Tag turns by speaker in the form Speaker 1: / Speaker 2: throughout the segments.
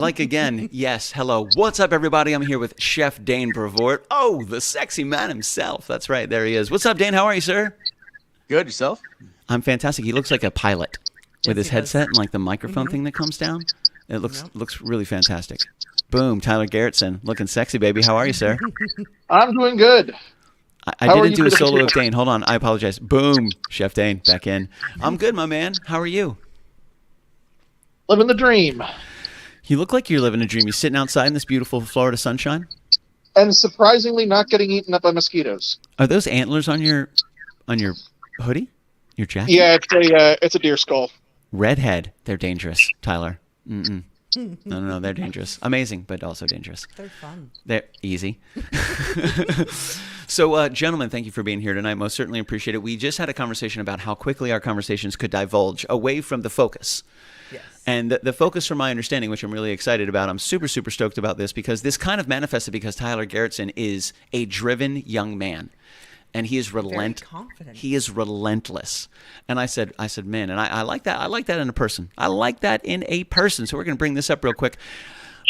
Speaker 1: Like again, yes, hello. What's up, everybody? I'm here with Chef Dane Brevoort. Oh, the sexy man himself. That's right, there he is. What's up, Dane? How are you, sir?
Speaker 2: Good, yourself?
Speaker 1: I'm fantastic. He looks like a pilot with his headset and like the microphone thing that comes down. It looks really fantastic. Boom, Tyler Garretson, looking sexy, baby. How are you, sir?
Speaker 3: I'm doing good.
Speaker 1: I didn't do a solo of Dane. Hold on, I apologize. Boom, Chef Dane, back in. I'm good, my man. How are you?
Speaker 3: Living the dream.
Speaker 1: You look like you're living a dream. You sitting outside in this beautiful Florida sunshine?
Speaker 3: And surprisingly not getting eaten up by mosquitoes.
Speaker 1: Are those antlers on your hoodie? Your jacket?
Speaker 3: Yeah, it's a deer skull.
Speaker 1: Redhead. They're dangerous, Tyler. Mm-mm. No, they're dangerous. Amazing, but also dangerous.
Speaker 4: They're fun.
Speaker 1: They're easy. So, gentlemen, thank you for being here tonight. Most certainly appreciate it. We just had a conversation about how quickly our conversations could divulge away from the focus.
Speaker 4: Yes.
Speaker 1: And the focus, from my understanding, which I'm really excited about, I'm super, super stoked about this, because this kind of manifested because Tyler Garretson is a driven young man. And he is
Speaker 4: confident.
Speaker 1: He is relentless. And I said, man, and I like that. I like that in a person. I like that in a person. So we're going to bring this up real quick.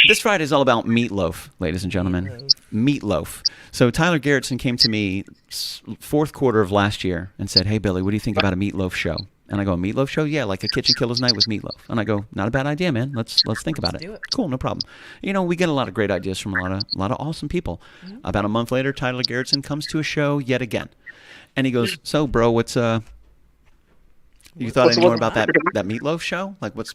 Speaker 1: This Friday is all about meatloaf, ladies and gentlemen. Meatloaf. So Tyler Garretson came to me fourth quarter of last year and said, hey, Billy, what do you think about a meatloaf show? And I go, a meatloaf show? Yeah, like a KitchenKillaz night with meatloaf. And I go, not a bad idea, man. Let's think about it.
Speaker 4: Do it.
Speaker 1: Cool, no problem. You know, we get a lot of great ideas from a lot of awesome people. Mm-hmm. About a month later, Tyler Garretson comes to a show yet again. And he goes, so, bro, you thought any more about that meatloaf show? Like, what's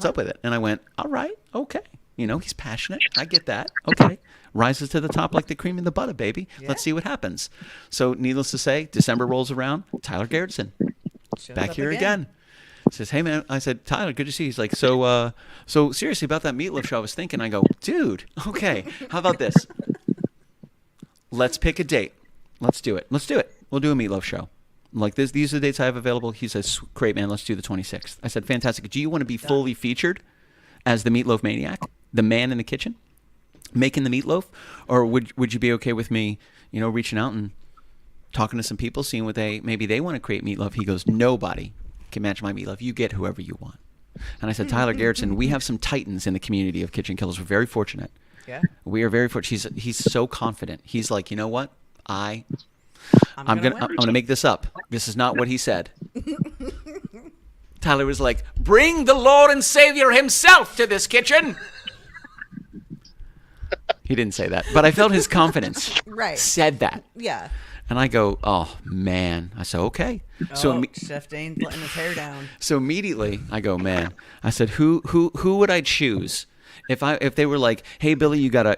Speaker 1: up with it? And I went, all right, okay. You know, he's passionate. I get that. Okay. Rises to the top like the cream in the butter, baby. Yeah. Let's see what happens. So, needless to say, December rolls around. Tyler Garretson. Back here again. Says, hey, man. I said, Tyler, good to see you. He's like, so seriously, about that meatloaf show, I was thinking. I go, dude, okay, how about this? Let's pick a date. Let's do it. We'll do a meatloaf show. Like, these are the dates I have available. He says, great, man, let's do the 26th. I said, fantastic. Do you want to be fully featured as the Meatloaf Maniac, the man in the kitchen, making the meatloaf? Or would you be okay with me, reaching out and talking to some people, seeing what maybe they want to create meatloaf? He goes, nobody can match my meatloaf. You get whoever you want. And I said, Tyler Garretson, we have some titans in the community of KitchenKillaz. We're very fortunate. Yeah. We are very fortunate. He's so confident. He's like, you know what? I'm gonna make this up. This is not what he said. Tyler was like, bring the Lord and Savior himself to this kitchen. He didn't say that, but I felt his confidence.
Speaker 4: Right.
Speaker 1: Said that.
Speaker 4: Yeah.
Speaker 1: And I go, oh, man. I said, okay.
Speaker 4: Chef Dane's letting his hair down.
Speaker 1: So immediately I go, man. I said, who would I choose? If they were like, hey, Billy, you gotta,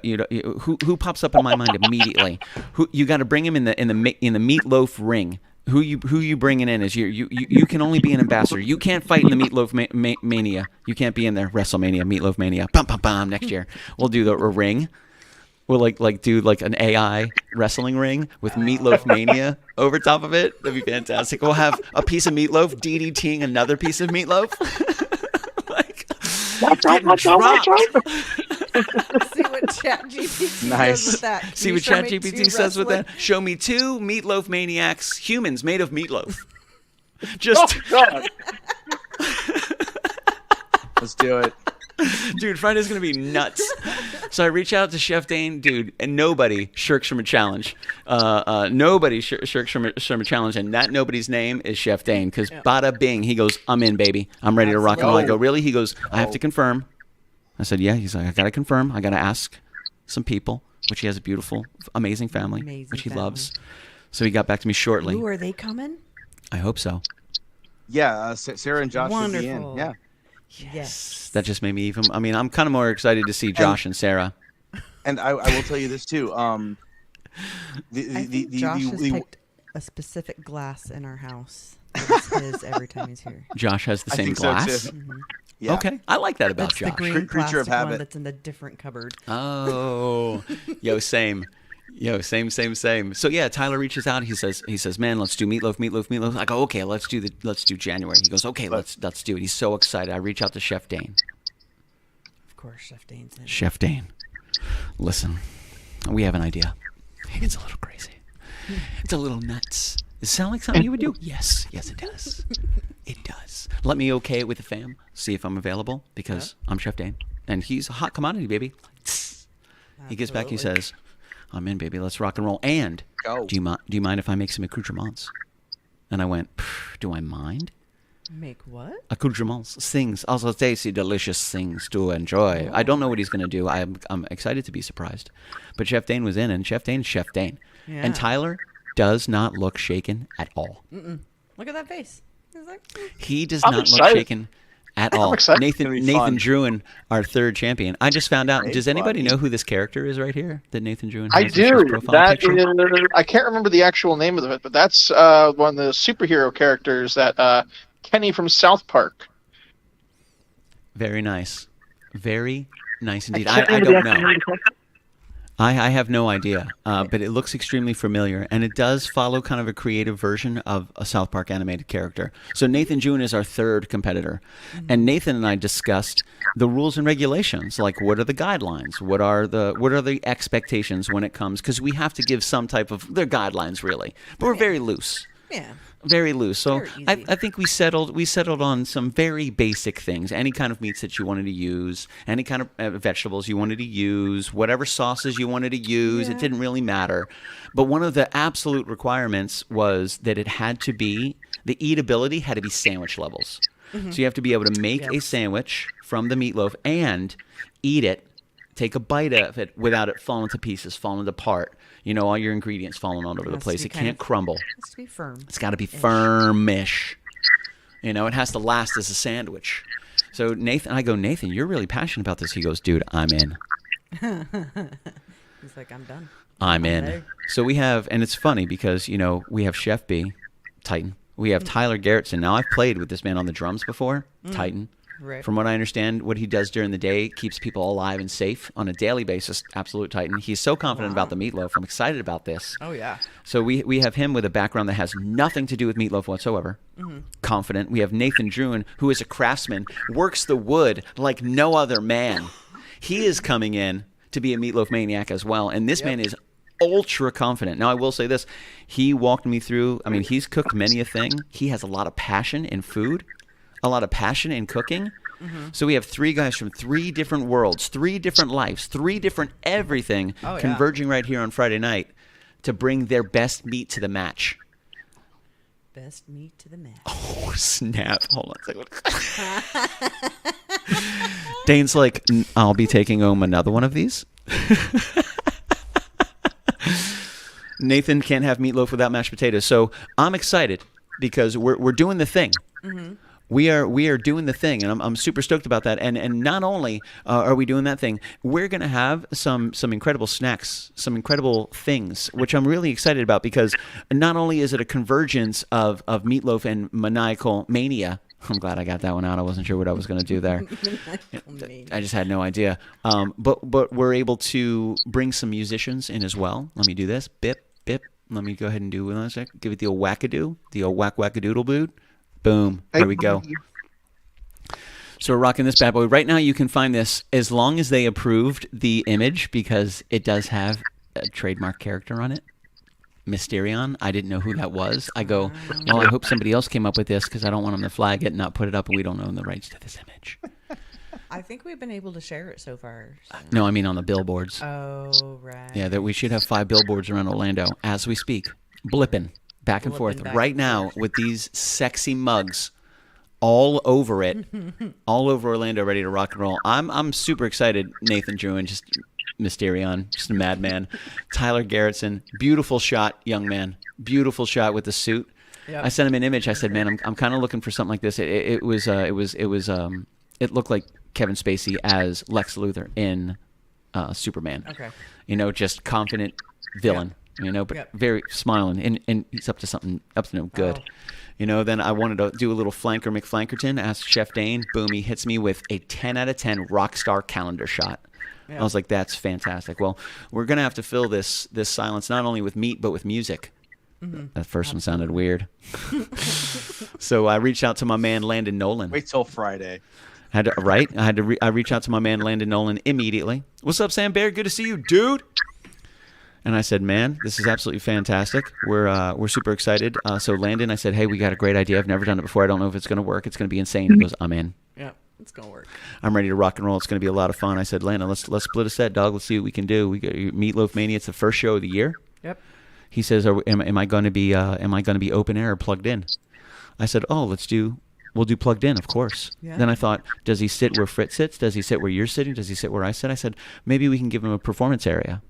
Speaker 1: who pops up in my mind immediately? Who you gotta bring him in the meatloaf ring? Who you bringing in is you can only be an ambassador. You can't fight in the Meatloaf Mania. You can't be in there. WrestleMania, Meatloaf Mania. Bum bum bum. Next year we'll do a ring. We'll do an AI wrestling ring with Meatloaf Mania over top of it. That'd be fantastic. We'll have a piece of meatloaf DDTing another piece of meatloaf.
Speaker 3: Watch out.
Speaker 4: See what ChatGPT says with that.
Speaker 1: See what ChatGPT says with that. Show me 2 Meatloaf Maniacs, humans made of meatloaf. Just.
Speaker 3: Oh, God.
Speaker 2: Let's do it.
Speaker 1: Dude, Friday's going to be nuts. So I reach out to Chef Dane, dude, and nobody shirks from a challenge. Nobody shirks from a challenge, and that nobody's name is Chef Dane, because bada bing, he goes, I'm in, baby. I'm ready to rock and roll. I go, really? He goes, I have to confirm. I said, yeah. He's like, I got to confirm. I got to ask some people, which he has a beautiful, amazing family, which he loves. So he got back to me shortly.
Speaker 4: Ooh, are they coming?
Speaker 1: I hope so.
Speaker 2: Yeah, Sarah and Josh will be in. Yeah.
Speaker 4: Yes.
Speaker 1: That just made me even. I mean, I'm kind of more excited to see Josh and Sarah.
Speaker 2: And I will tell you this too.
Speaker 4: I think Josh has picked a specific glass in our house. It's his every time he's here.
Speaker 1: Josh has the same glass.
Speaker 2: So
Speaker 4: Mm-hmm.
Speaker 2: Yeah.
Speaker 1: Okay, I like that about
Speaker 4: That's
Speaker 1: Josh.
Speaker 4: the green
Speaker 2: Creature of
Speaker 4: plastic one
Speaker 2: habit.
Speaker 4: that's in the different cupboard.
Speaker 1: Oh, same. Same. So yeah, Tyler reaches out. He says, man, let's do meatloaf. I go, okay, let's do January. He goes, okay, let's do it. He's so excited. I reach out to Chef Dane.
Speaker 4: Of course, Chef Dane's in.
Speaker 1: Chef Dane, listen, we have an idea. It's a little crazy. It's a little nuts. Does it sound like something you would do? Yes, it does. It does. Let me okay it with the fam. See if I'm available, because I'm Chef Dane. And he's a hot commodity, baby. He gets back, he says, I'm in, baby. Let's rock and roll. And do you mind if I make some accoutrements? And I went, do I mind?
Speaker 4: Make what?
Speaker 1: Accoutrements, things, also tasty, delicious things to enjoy. I don't know what he's going to do. I'm excited to be surprised. But Chef Dane was in, and Chef Dane is Chef Dane. Yeah. And Tyler does not look shaken at all.
Speaker 4: Look at that face. He's like,
Speaker 1: he does not look shaken at all. Nathan Drouin, our third champion. I just found out. Does anybody know who this character is right here? That Nathan Drouin has?
Speaker 3: I do. I can't remember the actual name of it, but that's one of the superhero characters that Kenny from South Park.
Speaker 1: Very nice. Very nice indeed. I don't know. I have no idea, but it looks extremely familiar, and it does follow kind of a creative version of a South Park animated character. So Nathan Drouin is our third competitor, and Nathan and I discussed the rules and regulations, like what are the guidelines, what are the expectations when it comes, because we have to give some type of they're guidelines really, but we're very loose.
Speaker 4: Yeah.
Speaker 1: Very loose. So I think we settled on some very basic things. Any kind of meats that you wanted to use, any kind of vegetables you wanted to use, whatever sauces you wanted to use, it didn't really matter. But one of the absolute requirements was that it had to be, the eatability had to be sandwich levels. So you have to be able to make a sandwich from the meatloaf and eat it, take a bite of it without it falling to pieces, falling apart. You know, all your ingredients falling all over the place. It can't crumble. It has to be firm. It's got to be firm-ish. You know, it has to last as a sandwich. So Nathan, you're really passionate about this. He goes, dude, I'm in.
Speaker 4: He's like, I'm done.
Speaker 1: I'm in. There. So we have, and it's funny because, you know, we have Chef B, Titan. We have Tyler Garretson. Now, I've played with this man on the drums before, Titan. Right. From what I understand, what he does during the day keeps people alive and safe on a daily basis. Absolute Titan. He's so confident about the meatloaf. I'm excited about this.
Speaker 4: Oh, yeah.
Speaker 1: So we have him with a background that has nothing to do with meatloaf whatsoever. Confident. We have Nathan Drouin, who is a craftsman, works the wood like no other man. He is coming in to be a meatloaf maniac as well. And this man is ultra confident. Now, I will say this. He walked me through, I mean, he's cooked many a thing. He has a lot of passion in food. A lot of passion in cooking. So we have three guys from three different worlds, three different lives, three different everything converging right here on Friday night to bring their best meat to the match.
Speaker 4: Best meat to the match.
Speaker 1: Oh, snap. Hold on a second. Dane's like, I'll be taking home another one of these. Nathan can't have meatloaf without mashed potatoes. So I'm excited because we're doing the thing. We are doing the thing, and I'm super stoked about that. And not only are we doing that thing, we're going to have some incredible snacks, some incredible things, which I'm really excited about because not only is it a convergence of meatloaf and maniacal mania. I'm glad I got that one out. I wasn't sure what I was going to do there. I just had no idea. But we're able to bring some musicians in as well. Let me do this. Bip, bip. Let me go ahead and do one sec. Give it the old wackadoo, the old whack-wackadoodle boot. Boom. There we go. So we're rocking this bad boy. Right now you can find this as long as they approved the image because it does have a trademark character on it. Mysterion. I didn't know who that was. I go, well, I hope somebody else came up with this because I don't want them to flag it and not put it up and we don't own the rights to this image.
Speaker 4: I think we've been able to share it so far. So.
Speaker 1: No, I mean on the billboards.
Speaker 4: Oh, right.
Speaker 1: Yeah, that we should have 5 billboards around Orlando as we speak. Blipping. Back and forth right now with these sexy mugs all over it, all over Orlando, ready to rock and roll. I'm super excited. Nathan Drouin, just Mysterion, just a madman. Tyler Garretson, beautiful shot, young man, beautiful shot with the suit. Yep. I sent him an image. I said, man, I'm kind of looking for something like this. It looked like Kevin Spacey as Lex Luthor in Superman. Okay, you know, just confident villain. Yep. You know, but very smiling, and he's up to no good. You know, then I wanted to do a little flanker McFlankerton, ask Chef Dane. Boom, he hits me with a 10 out of 10 rock star calendar shot. I was like, that's fantastic. Well, we're going to have to fill this silence not only with meat, but with music. That first one sounded weird. So I reached out to my man, Landon Nolan.
Speaker 2: Wait till Friday.
Speaker 1: I reached out to my man, Landon Nolan, immediately. What's up, Sam Bear? Good to see you, dude. And I said, man, this is absolutely fantastic. We're super excited. So Landon, I said, hey, we got a great idea. I've never done it before. I don't know if it's going to work. It's going to be insane. He goes, I'm in.
Speaker 4: Yeah. It's gonna work.
Speaker 1: I'm ready to rock and roll. It's gonna be a lot of fun. I said, Lana, let's split a set, dog. Let's see what we can do. We got Meatloaf Mania. It's the first show of the year.
Speaker 4: Yep.
Speaker 1: He says, am I going to be open air or plugged in? I said, oh, we'll do plugged in, of course.
Speaker 4: Yeah.
Speaker 1: Then I thought, does he sit where Fritz sits? Does he sit where you're sitting? Does he sit where I sit? I said, maybe we can give him a performance area.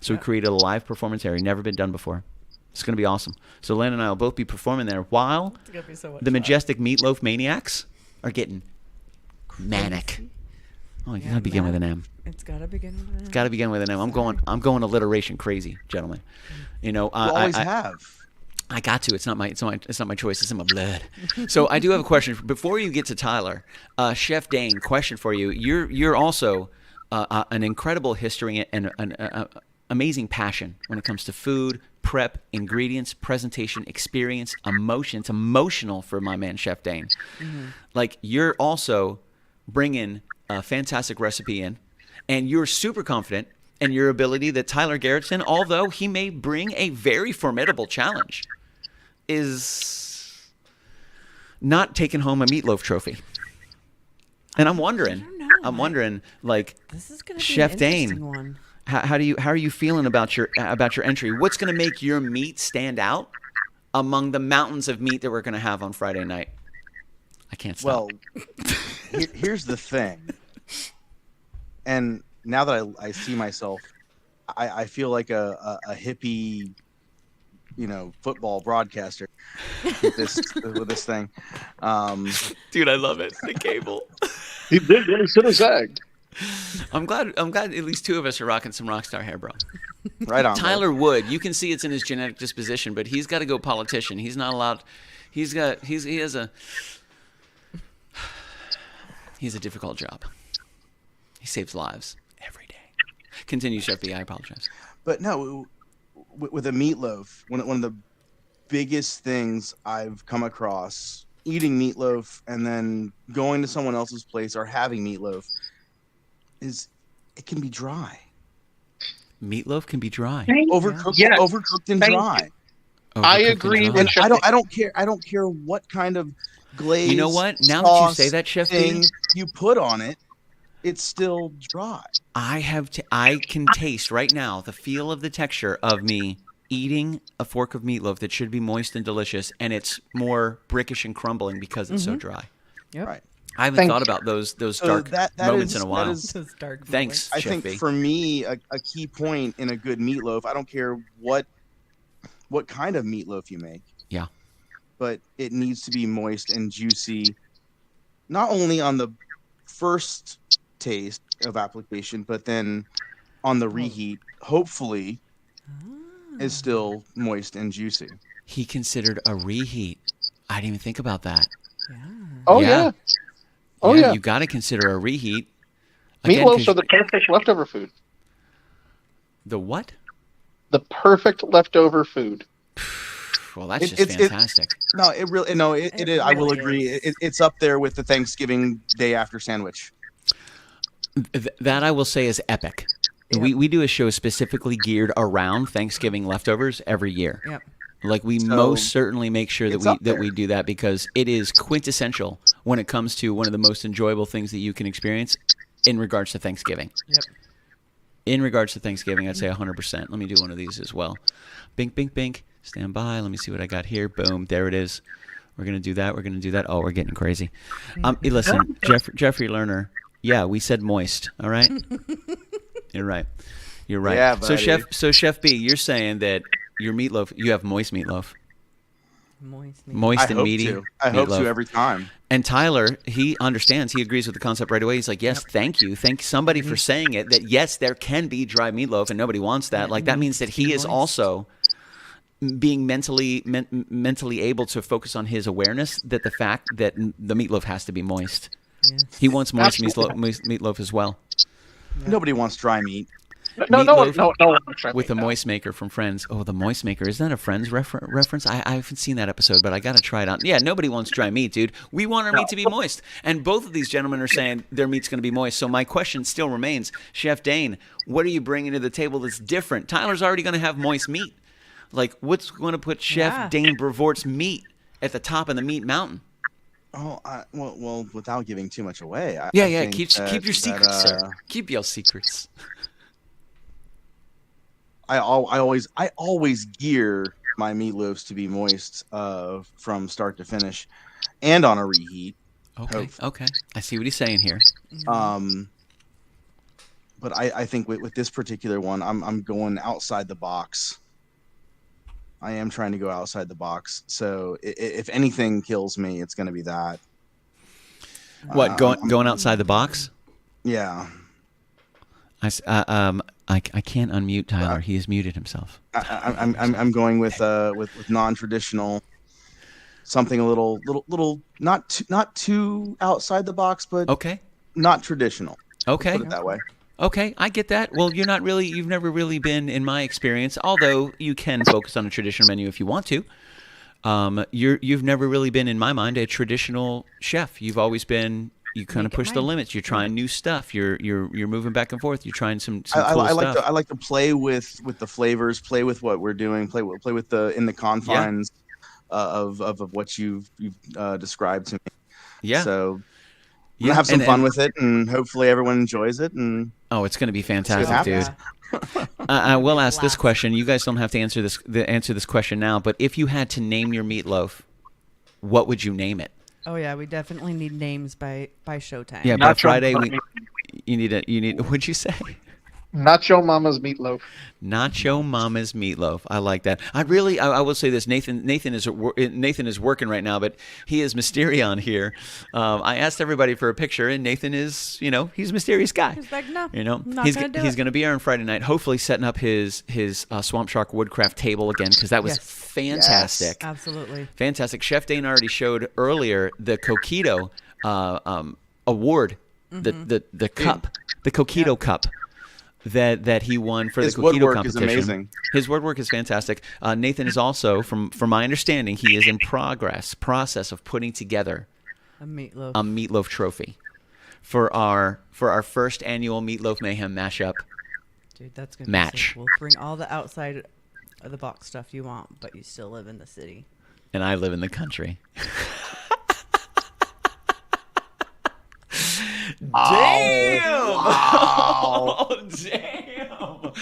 Speaker 1: So we created a live performance area, never been done before. It's going to be awesome. So Len and I will both be performing there while the majestic Meatloaf Maniacs are getting manic. Oh, you got to begin with an M.
Speaker 4: It's got to begin with an M.
Speaker 1: It's got to begin with an M. I'm going alliteration crazy, gentlemen. You know,
Speaker 2: you always have.
Speaker 1: I got to. It's not my choice. It's in my blood. So I do have a question before you get to Tyler. Chef Dane, question for you. You're also an incredible history and an amazing passion when it comes to food, prep, ingredients, presentation, experience, emotion. It's emotional for my man Chef Dane. Mm-hmm. Like, you're also bringing a fantastic recipe in, and you're super confident in your ability that Tyler Garretson, although he may bring a very formidable challenge, is not taking home a meatloaf trophy. And I'm wondering, like,
Speaker 4: this is gonna be
Speaker 1: Chef
Speaker 4: an
Speaker 1: Dane,
Speaker 4: interesting one.
Speaker 1: how are you feeling about your entry? What's going to make your meat stand out among the mountains of meat that we're going to have on Friday night? I can't stop.
Speaker 2: Well, here's the thing. And now that I see myself, I feel like a hippie, football broadcaster with this thing.
Speaker 1: Dude, I love it. The cable.
Speaker 3: He did what he should have said.
Speaker 1: I'm glad at least two of us are rocking some rock star hair, bro.
Speaker 2: Right on.
Speaker 1: Tyler Wood, you can see it's in his genetic disposition, but he's got to go politician. He's not allowed. He has a difficult job. He saves lives every day. Continue, Chef B. I apologize.
Speaker 2: But no, with a meatloaf, one of the biggest things I've come across eating meatloaf and then going to someone else's place or having meatloaf is it can be dry.
Speaker 1: Meatloaf can be dry.
Speaker 2: Overcooked,
Speaker 3: Yes.
Speaker 2: overcooked and dry.
Speaker 3: I agree
Speaker 1: and
Speaker 3: with
Speaker 2: And
Speaker 3: Chef
Speaker 2: I don't care what kind of glaze.
Speaker 1: You know what? Now that you say that, Chef
Speaker 2: thing
Speaker 1: D,
Speaker 2: you put on it, it's still dry.
Speaker 1: I can taste right now the feel of the texture of me eating a fork of meatloaf that should be moist and delicious, and it's more brickish and crumbling because it's so dry.
Speaker 4: Yep.
Speaker 2: Right.
Speaker 1: I haven't thought about those dark
Speaker 2: that
Speaker 1: moments
Speaker 2: is-
Speaker 1: in a while.
Speaker 2: that is-
Speaker 4: Those dark
Speaker 1: Thanks,
Speaker 2: I
Speaker 1: Chef
Speaker 2: think
Speaker 1: B.
Speaker 2: for me, a key point in a good meatloaf, I don't care what kind of meatloaf you make.
Speaker 1: Yeah.
Speaker 2: But it needs to be moist and juicy, not only on the first taste of application, but then on the reheat, hopefully, is still moist and juicy.
Speaker 1: He considered a reheat. I didn't even think about that.
Speaker 4: Yeah.
Speaker 3: Oh yeah. Oh yeah.
Speaker 1: You got to consider a reheat. Again,
Speaker 3: Meatloafs
Speaker 1: 'cause-
Speaker 3: are the perfect leftover food.
Speaker 1: the what?
Speaker 3: The perfect leftover food.
Speaker 1: Well, that's
Speaker 2: It-
Speaker 1: just
Speaker 2: it's- it-
Speaker 1: fantastic.
Speaker 2: No, it really no, it is. I will
Speaker 4: really
Speaker 2: agree.
Speaker 4: is.
Speaker 2: It's up there with the Thanksgiving day after sandwich.
Speaker 1: That I will say is epic.
Speaker 4: Yep.
Speaker 1: We do a show specifically geared around Thanksgiving leftovers every year.
Speaker 4: Yep.
Speaker 1: Like, we
Speaker 2: So,
Speaker 1: most certainly make sure that
Speaker 2: it's up
Speaker 1: we do that, because it is quintessential when it comes to one of the most enjoyable things that you can experience in regards to Thanksgiving.
Speaker 4: Yep.
Speaker 1: In regards to Thanksgiving, I'd say 100%. Let me do one of these as well. Bink, bink, bink. Stand by. Let me see what I got here. Boom. There it is. We're going to do that. We're going to do that. Oh, we're getting crazy. Listen, Jeffrey Lerner. Yeah, we said moist. All right. You're right. You're right.
Speaker 2: Yeah,
Speaker 1: so
Speaker 2: buddy.
Speaker 1: Chef B, you're saying that your meatloaf, you have moist meatloaf.
Speaker 4: Moist.
Speaker 1: Moist
Speaker 2: I
Speaker 1: and
Speaker 2: hope
Speaker 1: meaty.
Speaker 2: to. I hope
Speaker 1: meatloaf.
Speaker 2: to every time.
Speaker 1: And Tyler, he understands. He agrees with the concept right away. He's like, yes, thank you. Thank somebody for saying it, that yes, there can be dry meatloaf and nobody wants that. Like, that means that he is
Speaker 4: moist.
Speaker 1: also being mentally able to focus on his awareness that the fact that the meatloaf has to be moist.
Speaker 4: Yes.
Speaker 1: He wants moist
Speaker 3: Absolutely.
Speaker 1: meatloaf as well.
Speaker 2: Nobody wants dry meat.
Speaker 3: No,
Speaker 1: Meatloaf
Speaker 3: no.
Speaker 1: With the moist maker from Friends. Oh, the moist maker. Isn't that a Friends reference? I haven't seen that episode, but I got to try it out. Yeah, nobody wants dry meat, dude. We want our meat to be moist. And both of these gentlemen are saying their meat's going to be moist. So my question still remains, Chef Dane, what are you bringing to the table that's different? Tyler's already going to have moist meat. Like, what's going to put Chef
Speaker 4: Yeah.
Speaker 1: Dane Brevoort's meat at the top of the meat mountain?
Speaker 2: Well, without giving too much away. I think
Speaker 1: keep your secrets, sir. Keep your secrets.
Speaker 2: I always gear my meatloafs to be moist from start to finish, and on a reheat.
Speaker 1: Okay. I see what he's saying here.
Speaker 2: But I think with this particular one, I'm going outside the box. I am trying to go outside the box. So if anything kills me, it's going to be that.
Speaker 1: What, going outside the box?
Speaker 2: Yeah.
Speaker 1: I can't unmute Tyler. He has muted himself.
Speaker 2: I'm going with non-traditional, something a little not too outside the box, but not traditional.
Speaker 1: Okay.
Speaker 2: Put it that way.
Speaker 1: Okay, I get that. Well, you've never really been, in my experience, although you can focus on a traditional menu if you want to. You've never really been, in my mind, a traditional chef. You've always been, you kind of push the limits. You're trying new stuff. You're moving back and forth. You're trying some cool stuff.
Speaker 2: I like to play with the flavors, play with what we're doing, play with the confines of what you've described to me. Yeah. So I'm gonna have some fun with it, and hopefully everyone enjoys it. And
Speaker 1: it's gonna be fantastic, dude. I will ask this question. You guys don't have to answer this question now, but if you had to name your meatloaf, what would you name it?
Speaker 4: Oh yeah, we definitely need names by showtime.
Speaker 1: Yeah, by Friday you need. What'd you say?
Speaker 3: Nacho Mama's Meatloaf.
Speaker 1: Nacho Mama's Meatloaf. I like that. I will say this. Nathan is working right now, but he is Mysterion here. I asked everybody for a picture, and Nathan is, he's a mysterious guy.
Speaker 4: He's like, no,
Speaker 1: he's going to be here on Friday night, hopefully setting up his Swamp Shark Woodcraft table again, because that was fantastic.
Speaker 4: Yes, absolutely.
Speaker 1: Fantastic. Chef Dane already showed earlier the Coquito award, the cup, the Coquito cup. That he won for the Coquito competition. His woodwork is amazing. His woodwork is fantastic. Nathan is also, from my understanding, he is in process of putting together a meatloaf trophy for our first annual Meatloaf Mayhem mashup.
Speaker 4: Dude, that's gonna
Speaker 1: match.
Speaker 4: Be sick. We'll bring all the outside of the box stuff you want, but you still live in the city.
Speaker 1: And I live in the country. Damn! Wow. Oh, damn!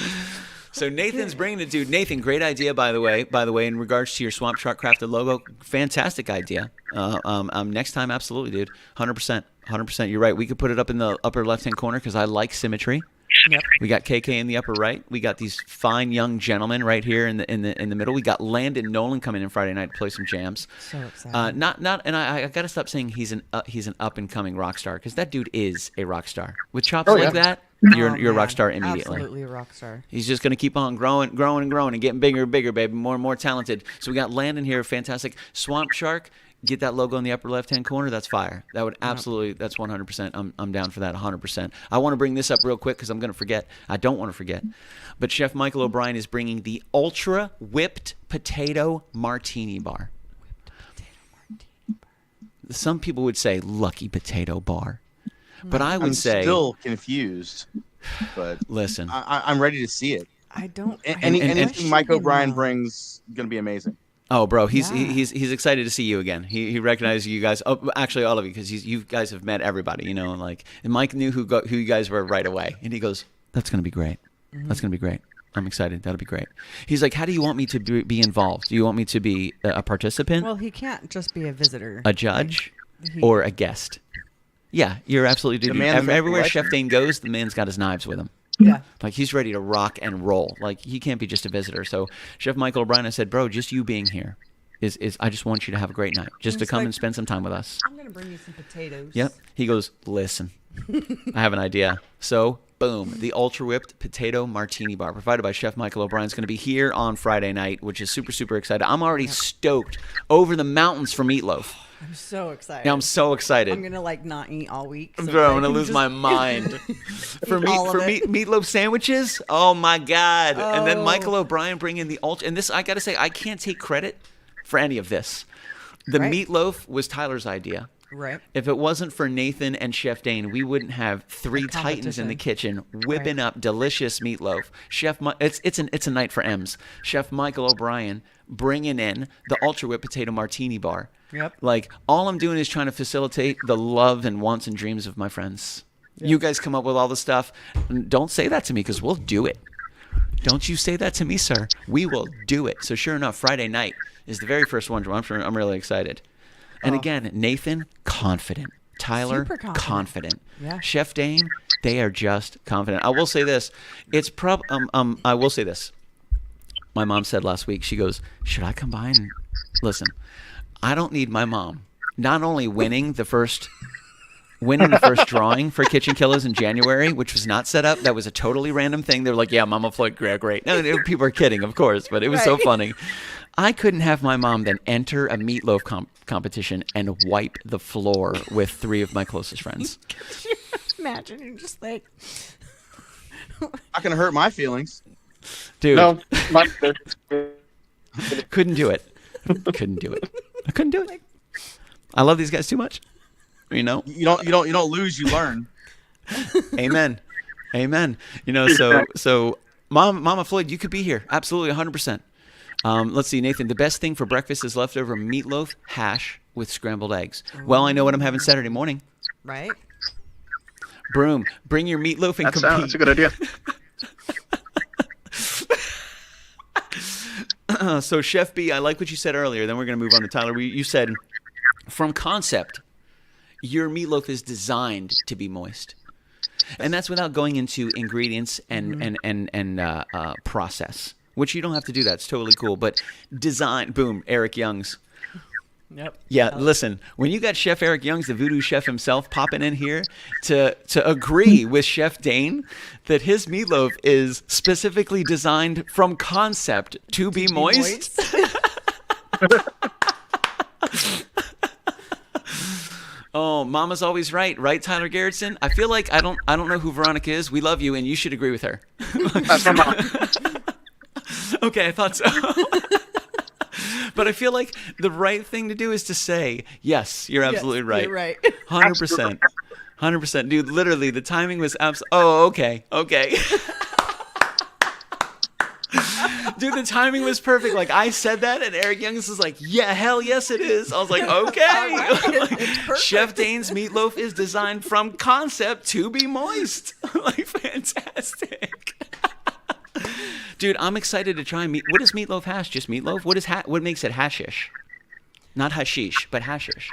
Speaker 1: So Nathan's bringing it, dude. Nathan, great idea, by the way. In regards to your Swamp Shark crafted logo, fantastic idea. Next time, absolutely, dude. 100%. You're right. We could put it up in the upper left-hand corner because I like symmetry. Yep. We got KK in the upper right. We got these fine young gentlemen right here in the middle. We got Landon Nolan coming in Friday night to play some jams.
Speaker 4: So excited.
Speaker 1: And I got to stop saying he's an up and coming rock star, because that dude is a rock star. With chops like that, you're a rock star immediately.
Speaker 4: Absolutely a rock star.
Speaker 1: He's just going to keep on growing and getting bigger and bigger, baby. More and more talented. So we got Landon here, fantastic. Swamp Shark. Get that logo in the upper left-hand corner. That's fire. That would absolutely. That's 100%. I'm down for that. 100%. I want to bring this up real quick because I'm going to forget. I don't want to forget. But Chef Michael O'Brien is bringing the Ultra Whipped Potato Martini Bar. Some people would say Lucky Potato Bar, but I would say
Speaker 2: I'm still confused. But
Speaker 1: listen,
Speaker 2: I'm ready to see it.
Speaker 4: I don't.
Speaker 2: Anything Mike O'Brien brings going to be amazing.
Speaker 1: Oh, bro, he's excited to see you again. He recognizes you guys. Oh, actually, all of you, because you guys have met everybody, and Mike knew who you guys were right away, and he goes, "That's gonna be great. That's gonna be great. I'm excited. That'll be great." He's like, "How do you want me to be involved? Do you want me to be a participant?
Speaker 4: Well, he can't just be a visitor,
Speaker 1: a judge, or a guest." Yeah, you're absolutely dude. Everywhere Chef Dane goes, the man's got his knives with him.
Speaker 4: Yeah.
Speaker 1: He's ready to rock and roll. He can't be just a visitor. So Chef Michael O'Brien, I said, bro, just you being here is I just want you to have a great night. Just to come and spend some time with us.
Speaker 4: I'm going to bring you some potatoes.
Speaker 1: Yep. He goes, listen, I have an idea. So, boom, the Ultra Whipped Potato Martini Bar provided by Chef Michael O'Brien is going to be here on Friday night, which is super, super excited. I'm already stoked over the mountains for meatloaf.
Speaker 4: I'm so excited.
Speaker 1: Yeah, I'm so excited.
Speaker 4: I'm gonna not eat all week.
Speaker 1: So I'm gonna lose my mind. for meatloaf sandwiches. Oh my god! Oh. And then Michael O'Brien bringing the ultra. And this, I gotta say, I can't take credit for any of this. The meatloaf was Tyler's idea.
Speaker 4: Right.
Speaker 1: If it wasn't for Nathan and Chef Dane, we wouldn't have three titans in the kitchen whipping up delicious meatloaf. It's a night for M's. Chef Michael O'Brien bringing in the Ultra Whip Potato Martini Bar.
Speaker 4: Yep.
Speaker 1: Like, all I'm doing is trying to facilitate the love and wants and dreams of my friends. Yep. You guys come up with all the stuff. Don't say that to me, because we'll do it. Don't you say that to me, sir. We will do it. So sure enough, Friday night is the very first one. I'm really excited. And again, Nathan, confident. Tyler,
Speaker 4: Super
Speaker 1: confident.
Speaker 4: Yeah.
Speaker 1: Chef Dane, they are just confident. I will say this. I will say this. My mom said last week, she goes, should I come by and listen? I don't need my mom not only winning the first drawing for KitchenKillaz in January, which was not set up. That was a totally random thing. They were like, yeah, Mama Floyd, great. No, people are kidding, of course, but it was so funny. I couldn't have my mom then enter a meatloaf competition and wipe the floor with 3 of my closest friends.
Speaker 4: Imagine you're just like...
Speaker 2: Not going to hurt my feelings.
Speaker 1: Dude.
Speaker 3: No.
Speaker 1: Couldn't do it. I couldn't do it. I love these guys too much. You know,
Speaker 2: you don't lose, you learn.
Speaker 1: Amen. So Mama Floyd, you could be here. Absolutely, 100%. Let's see, Nathan. The best thing for breakfast is leftover meatloaf hash with scrambled eggs. Well, I know what I'm having Saturday morning.
Speaker 4: Right.
Speaker 1: Broom, bring your meatloaf and compete.
Speaker 3: That's a good idea.
Speaker 1: So Chef B, I like what you said earlier. Then we're going to move on to Tyler. You said, from concept, your meatloaf is designed to be moist, and that's without going into ingredients and process, which you don't have to do that. It's totally cool. But design, boom, Eric Youngs.
Speaker 4: Yep.
Speaker 1: Yeah, listen, when you got Chef Eric Youngs, the voodoo chef himself, popping in here to agree with Chef Dane that his meatloaf is specifically designed from concept to be moist. Oh, Mama's always right, Tyler Garretson? I feel like I don't know who Veronica is. We love you, and you should agree with her.
Speaker 3: That's my mom.
Speaker 1: Okay, I thought so. But I feel like the right thing to do is to say, yes, you're absolutely right.
Speaker 4: You're right.
Speaker 1: 100%. 100%. Dude, literally, the timing was oh, okay. Dude, the timing was perfect. Like, I said that, and Eric Youngs was like, yeah, hell yes, it is. I was like, okay. Chef Dane's meatloaf is designed from concept to be moist. Like, fantastic. Dude, I'm excited to try meat. What is meatloaf hash? Just meatloaf? What makes it hashish? Not hashish, but hashish.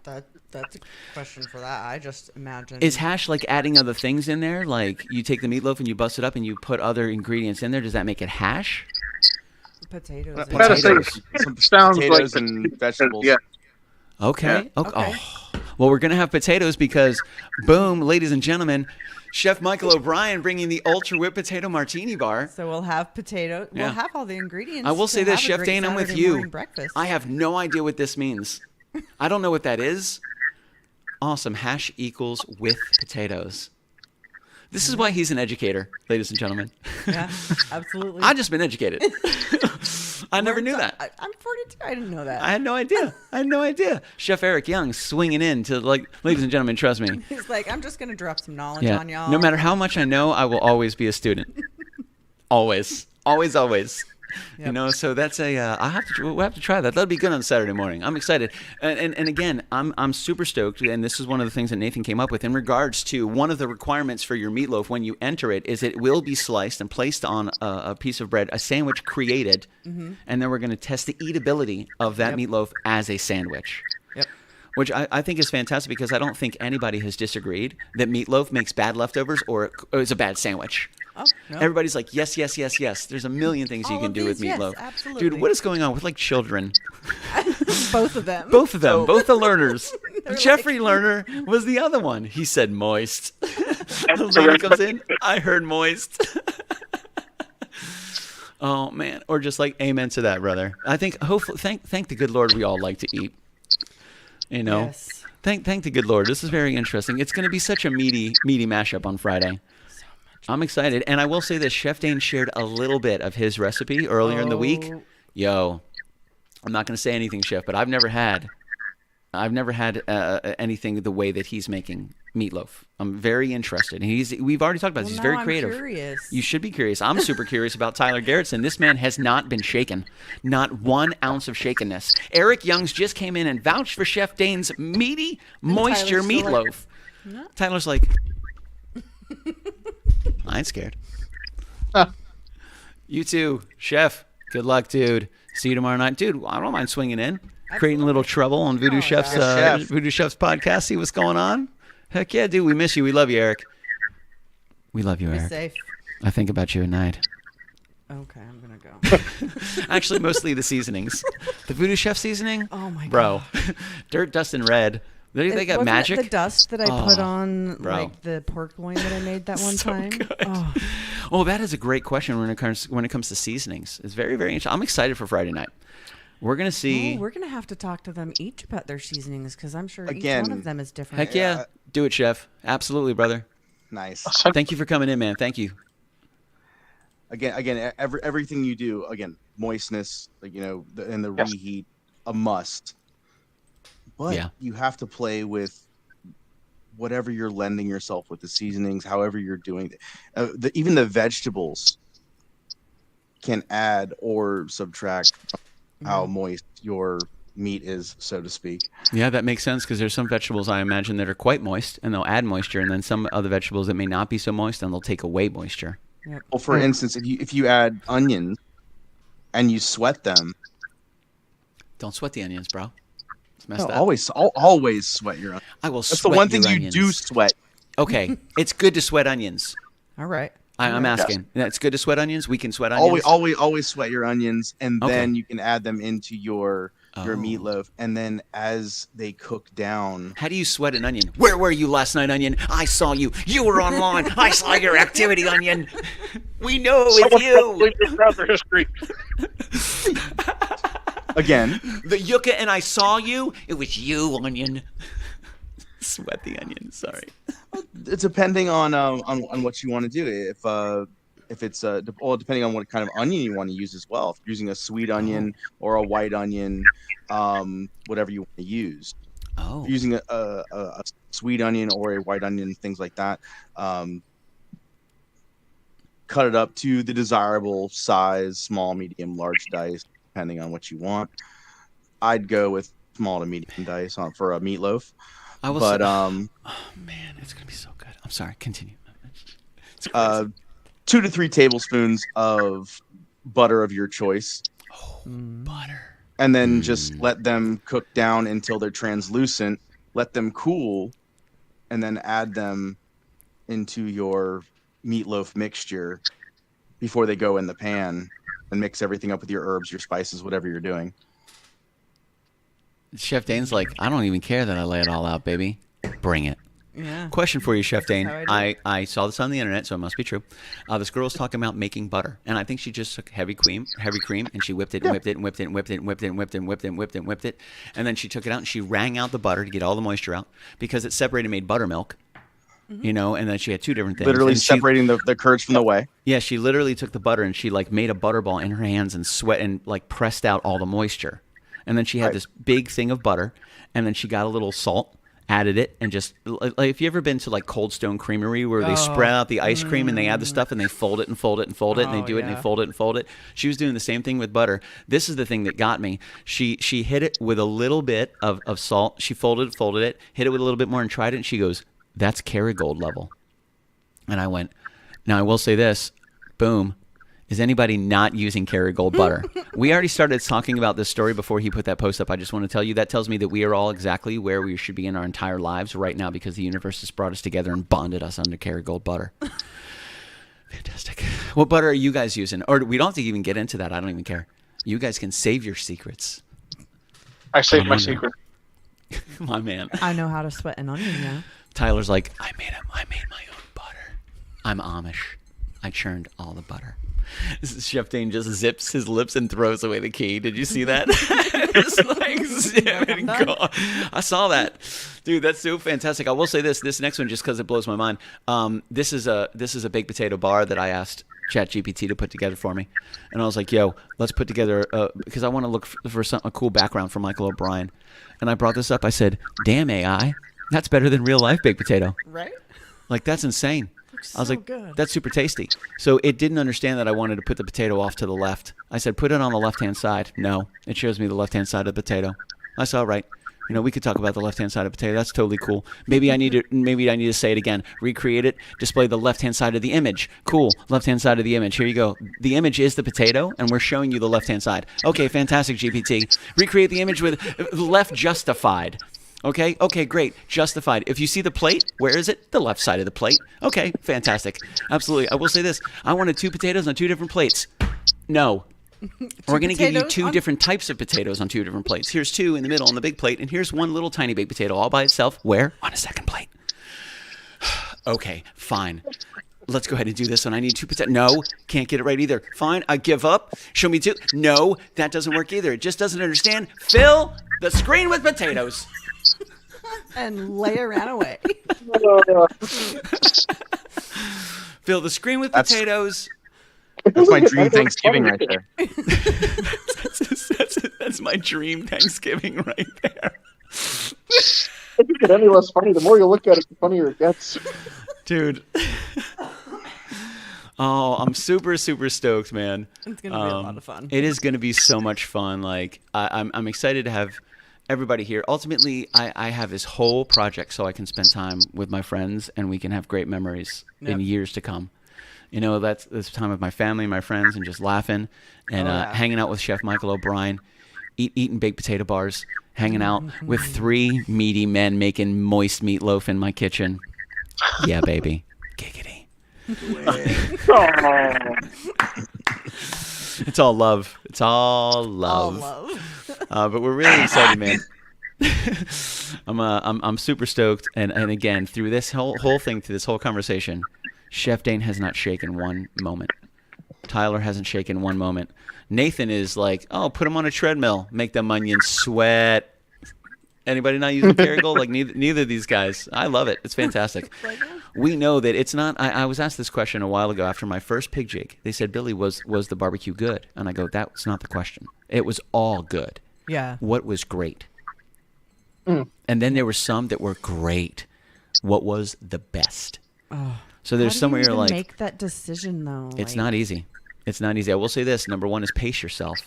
Speaker 4: That's a question for that. I just imagine.
Speaker 1: Is hash like adding other things in there? Like, you take the meatloaf and you bust it up and you put other ingredients in there. Does that make it hash?
Speaker 4: Potatoes.
Speaker 3: I gotta say,
Speaker 2: Some
Speaker 3: sounds
Speaker 2: potatoes
Speaker 3: like
Speaker 2: and vegetables.
Speaker 3: Yeah.
Speaker 1: Okay.
Speaker 4: Yeah.
Speaker 1: Okay. Oh. Well, we're going to have potatoes because, boom, ladies and gentlemen, Chef Michael O'Brien bringing the Ultra Whip Potato Martini Bar.
Speaker 4: So we'll have potato.
Speaker 1: Yeah.
Speaker 4: We'll have all the ingredients.
Speaker 1: I will say this,
Speaker 4: have a
Speaker 1: Chef
Speaker 4: great
Speaker 1: Dane, I'm with
Speaker 4: Saturday
Speaker 1: you.
Speaker 4: morning breakfast.
Speaker 1: I have no idea what this means. I don't know what that is. Awesome. Hash equals with potatoes. This is why he's an educator, ladies and gentlemen.
Speaker 4: Yeah, absolutely.
Speaker 1: I've just been educated. I never knew that.
Speaker 4: I'm 42. I didn't know that.
Speaker 1: I had no idea. Chef Eric Young swinging in to, like, ladies and gentlemen, trust me.
Speaker 4: He's like, I'm just going to drop some knowledge on y'all.
Speaker 1: No matter how much I know, I will always be a student. Always.
Speaker 4: Yep.
Speaker 1: You know, so that's we'll have to try that. That'll be good on Saturday morning. I'm excited. And again, I'm super stoked, and this is one of the things that Nathan came up with in regards to one of the requirements for your meatloaf when you enter it is it will be sliced and placed on a piece of bread, a sandwich created, and then we're going to test the eatability of that meatloaf as a sandwich.
Speaker 4: Yep.
Speaker 1: Which I think is fantastic because I don't think anybody has disagreed that meatloaf makes bad leftovers or it's a bad sandwich.
Speaker 4: Oh, no.
Speaker 1: Everybody's like, yes. There's a million things you
Speaker 4: All
Speaker 1: can
Speaker 4: of
Speaker 1: do with
Speaker 4: these, yes,
Speaker 1: meatloaf.
Speaker 4: absolutely.
Speaker 1: Dude, what is going on with, like, children?
Speaker 4: Both of them.
Speaker 1: Both of them. Both the learners.
Speaker 4: They're
Speaker 1: Jeffrey Lerner was the other one. He said moist. The lady comes in, I heard moist. Oh, man. Or just like, amen to that, brother. I think, hopefully, thank the good Lord we all like to eat. You know?
Speaker 4: Yes.
Speaker 1: Thank the good Lord. This is very interesting. It's going to be such a meaty mashup on Friday. I'm excited. And I will say this, Chef Dane shared a little bit of his recipe earlier in the week. Yo, I'm not going to say anything, Chef, but I've never had I've never had anything the way that he's making meatloaf. I'm very interested. And we've already talked about this. He's very creative.
Speaker 4: I'm curious.
Speaker 1: You should be curious. I'm super curious about Tyler Garretson. This man has not been shaken. Not 1 ounce of shakenness. Eric Youngs just came in and vouched for Chef Dane's meaty moisture meatloaf.
Speaker 4: No.
Speaker 1: Tyler's like, I ain't scared. You too, Chef. Good luck, dude. See you tomorrow night. Dude, I don't mind swinging in. Creating a little trouble on Voodoo Chef's Voodoo Chef's podcast. See what's going on. Heck yeah, dude. We miss you. We love you, Eric. We love you,
Speaker 4: Be
Speaker 1: Eric.
Speaker 4: safe.
Speaker 1: I think about you at night.
Speaker 4: Okay, I'm gonna go.
Speaker 1: Actually, mostly the seasonings. The Voodoo Chef seasoning.
Speaker 4: Oh my
Speaker 1: bro.
Speaker 4: god,
Speaker 1: Dirt, dust, and red. They got
Speaker 4: Wasn't
Speaker 1: magic.
Speaker 4: it the dust that I put on
Speaker 1: bro.
Speaker 4: like the pork loin that I made that one
Speaker 1: So
Speaker 4: time.
Speaker 1: good.
Speaker 4: Oh.
Speaker 1: Oh, that is a great question when it comes to seasonings. It's very, very interesting. I'm excited for Friday night. We're gonna see.
Speaker 4: Oh, we're gonna have to talk to them each about their seasonings because I'm sure each
Speaker 2: Again,
Speaker 4: one of them is different.
Speaker 1: Heck yeah. Do it, Chef. Absolutely, brother.
Speaker 2: Nice.
Speaker 1: Thank you for coming in, man. Thank you.
Speaker 2: Again, everything you do, again, moistness, like and the reheat, a must. But you have to play with whatever you're lending yourself with the seasonings, however you're doing it. Even the vegetables can add or subtract how moist your meat is, so to speak.
Speaker 1: Yeah, that makes sense because there's some vegetables I imagine that are quite moist and they'll add moisture, and then some other vegetables that may not be so moist and they'll take away moisture.
Speaker 4: Yep.
Speaker 2: Well, for instance, if you add onions and you sweat them,
Speaker 1: don't sweat the onions, bro. It's
Speaker 2: no,
Speaker 1: messed up.
Speaker 2: always sweat your onions.
Speaker 1: I will
Speaker 2: That's
Speaker 1: sweat
Speaker 2: the one
Speaker 1: your
Speaker 2: thing
Speaker 1: onions.
Speaker 2: you do sweat.
Speaker 1: Okay, it's good to sweat onions.
Speaker 4: All right.
Speaker 1: I'm asking. Yeah, it's good to sweat onions. We can sweat onions.
Speaker 2: Always sweat your onions, and then you can add them into your meatloaf, and then as they cook down.
Speaker 1: How do you sweat an onion? Where were you last night, onion? I saw you. You were online. I saw your activity, onion. We know it's you.
Speaker 3: Browser history.
Speaker 2: Again,
Speaker 1: the yucca and I saw you. It was you, onion. Sweat the onion. Sorry.
Speaker 2: It's depending on what you want to do. If it's depending on what kind of onion you want to use as well. If you're using a sweet onion or a white onion, whatever you want to use.
Speaker 1: Oh.
Speaker 2: If you're using a sweet onion or a white onion, things like that. Cut it up to the desirable size, small, medium, large dice, depending on what you want. I'd go with small to medium dice for a meatloaf.
Speaker 1: I will
Speaker 2: but
Speaker 1: say, oh man, it's gonna be so good. I'm sorry. Continue.
Speaker 2: 2 to 3 tablespoons of butter of your choice.
Speaker 1: Oh, butter.
Speaker 2: And then just let them cook down until they're translucent. Let them cool, and then add them into your meatloaf mixture before they go in the pan, and mix everything up with your herbs, your spices, whatever you're doing.
Speaker 1: Chef Dane's like, I don't even care that I lay it all out, baby. Bring it.
Speaker 4: Yeah.
Speaker 1: Question for you, Chef Dane.
Speaker 4: That's how I do.
Speaker 1: I saw this on the internet, so it must be true. This girl was talking about making butter, and I think she just took heavy cream, and she whipped it, and whipped it, and whipped it, and whipped it, and whipped it, and whipped it, and whipped it, and whipped it, and whipped it, and then she took it out and she wrung out the butter to get all the moisture out because it separated, made buttermilk, and then she had 2 different things.
Speaker 2: Literally
Speaker 1: And
Speaker 2: separating the curds from the whey.
Speaker 1: Yeah, she literally took the butter and she like made a butterball in her hands and sweat and like pressed out all the moisture, and then she had this big thing of butter, and then she got a little salt. Added it and just like if you ever been to like Cold Stone Creamery where they spread out the ice cream and they add the stuff and they fold it and fold it and fold it and they do it and they fold it and fold it. She was doing the same thing with butter. This is the thing that got me. She hit it with a little bit of salt. She folded it, hit it with a little bit more and tried it. And she goes, "That's Kerrygold level." And I went, now I will say this, boom. Is anybody not using Kerrygold butter? We already started talking about this story before he put that post up. I just want to tell you that tells me that we are all exactly where we should be in our entire lives right now because the universe has brought us together and bonded us under Kerrygold butter. Fantastic. What butter are you guys using? Or we don't have to even get into that. I don't even care. You guys can save your secrets.
Speaker 3: I saved my secret.
Speaker 1: My man.
Speaker 4: I know how to sweat an onion now.
Speaker 1: Tyler's like, I made my own butter. I'm Amish. I churned all the butter. Chef Dane just zips his lips and throws away the key. Did you see that? Just like zip and go. I saw that, dude. That's so fantastic. I will say this next one, just because it blows my mind. This is a baked potato bar that I asked ChatGPT to put together for me, and I was like, "Yo, let's put together because I want to look for a cool background for Michael O'Brien." And I brought this up. I said, "Damn AI, that's better than real life baked potato."
Speaker 4: Right?
Speaker 1: Like, that's insane. I was
Speaker 4: so
Speaker 1: like,
Speaker 4: good.
Speaker 1: that's super tasty. So it didn't understand that I wanted to put the potato off to the left. I said, put it on the left-hand side. No, it shows me the left-hand side of the potato. I said, all right. You know, we could talk about the left-hand side of the potato. That's totally cool. Maybe I need to say it again. Recreate it. Display the left-hand side of the image. Cool. Left-hand side of the image. Here you go. The image is the potato, and we're showing you the left-hand side. Okay, fantastic, GPT. Recreate the image with left justified. Okay, great. Justified. If you see the plate, where is it? The left side of the plate. Okay, fantastic. Absolutely. I will say this. I wanted 2 potatoes on 2 different plates. No. We're going to give you 2 different types of potatoes on 2 different plates. Here's 2 in the middle on the big plate, and here's 1 little tiny baked potato all by itself. Where? On a second plate. Okay, fine. Let's go ahead and do this one. I need 2 potatoes. No, can't get it right either. Fine, I give up. Show me 2. No, that doesn't work either. It just doesn't understand. Fill the screen with potatoes.
Speaker 4: And Leia ran away.
Speaker 1: Fill the screen with potatoes.
Speaker 2: That's my dream Thanksgiving right there.
Speaker 1: That's my dream Thanksgiving right there.
Speaker 3: It doesn't get any less funny. The more you look at it, the funnier it gets.
Speaker 1: Dude. Oh, I'm super, super stoked, man.
Speaker 4: It's going to be a lot of fun.
Speaker 1: It is going to be so much fun. Like, I'm excited to have everybody here. Ultimately, I have this whole project so I can spend time with my friends and we can have great memories in years to come. You know, that's this time with my family, my friends, and just laughing and hanging out with Chef Michael O'Brien, eating baked potato bars, hanging out with 3 meaty men making moist meatloaf in my kitchen. Yeah, baby. Giggity. It's all love. It's all love. But we're really excited, man. I'm super stoked, and again, through this whole thing, through this whole conversation, Chef Dane has not shaken one moment. Tyler hasn't shaken one moment. Nathan is like, oh, put him on a treadmill, make them onions sweat. Anybody not using Kerrygold? Like neither of these guys. I love it. It's fantastic. We know that it's not. I was asked this question a while ago after my first pig jig. They said, Billy, was the barbecue good? And I go, that's not the question. It was all good.
Speaker 4: Yeah.
Speaker 1: What was great? And then there were some that were great. What was the best?
Speaker 4: Oh.
Speaker 1: So there's somewhere you're like,
Speaker 4: make that decision though.
Speaker 1: It's not easy. It's not easy. I will say this. Number 1 is pace yourself.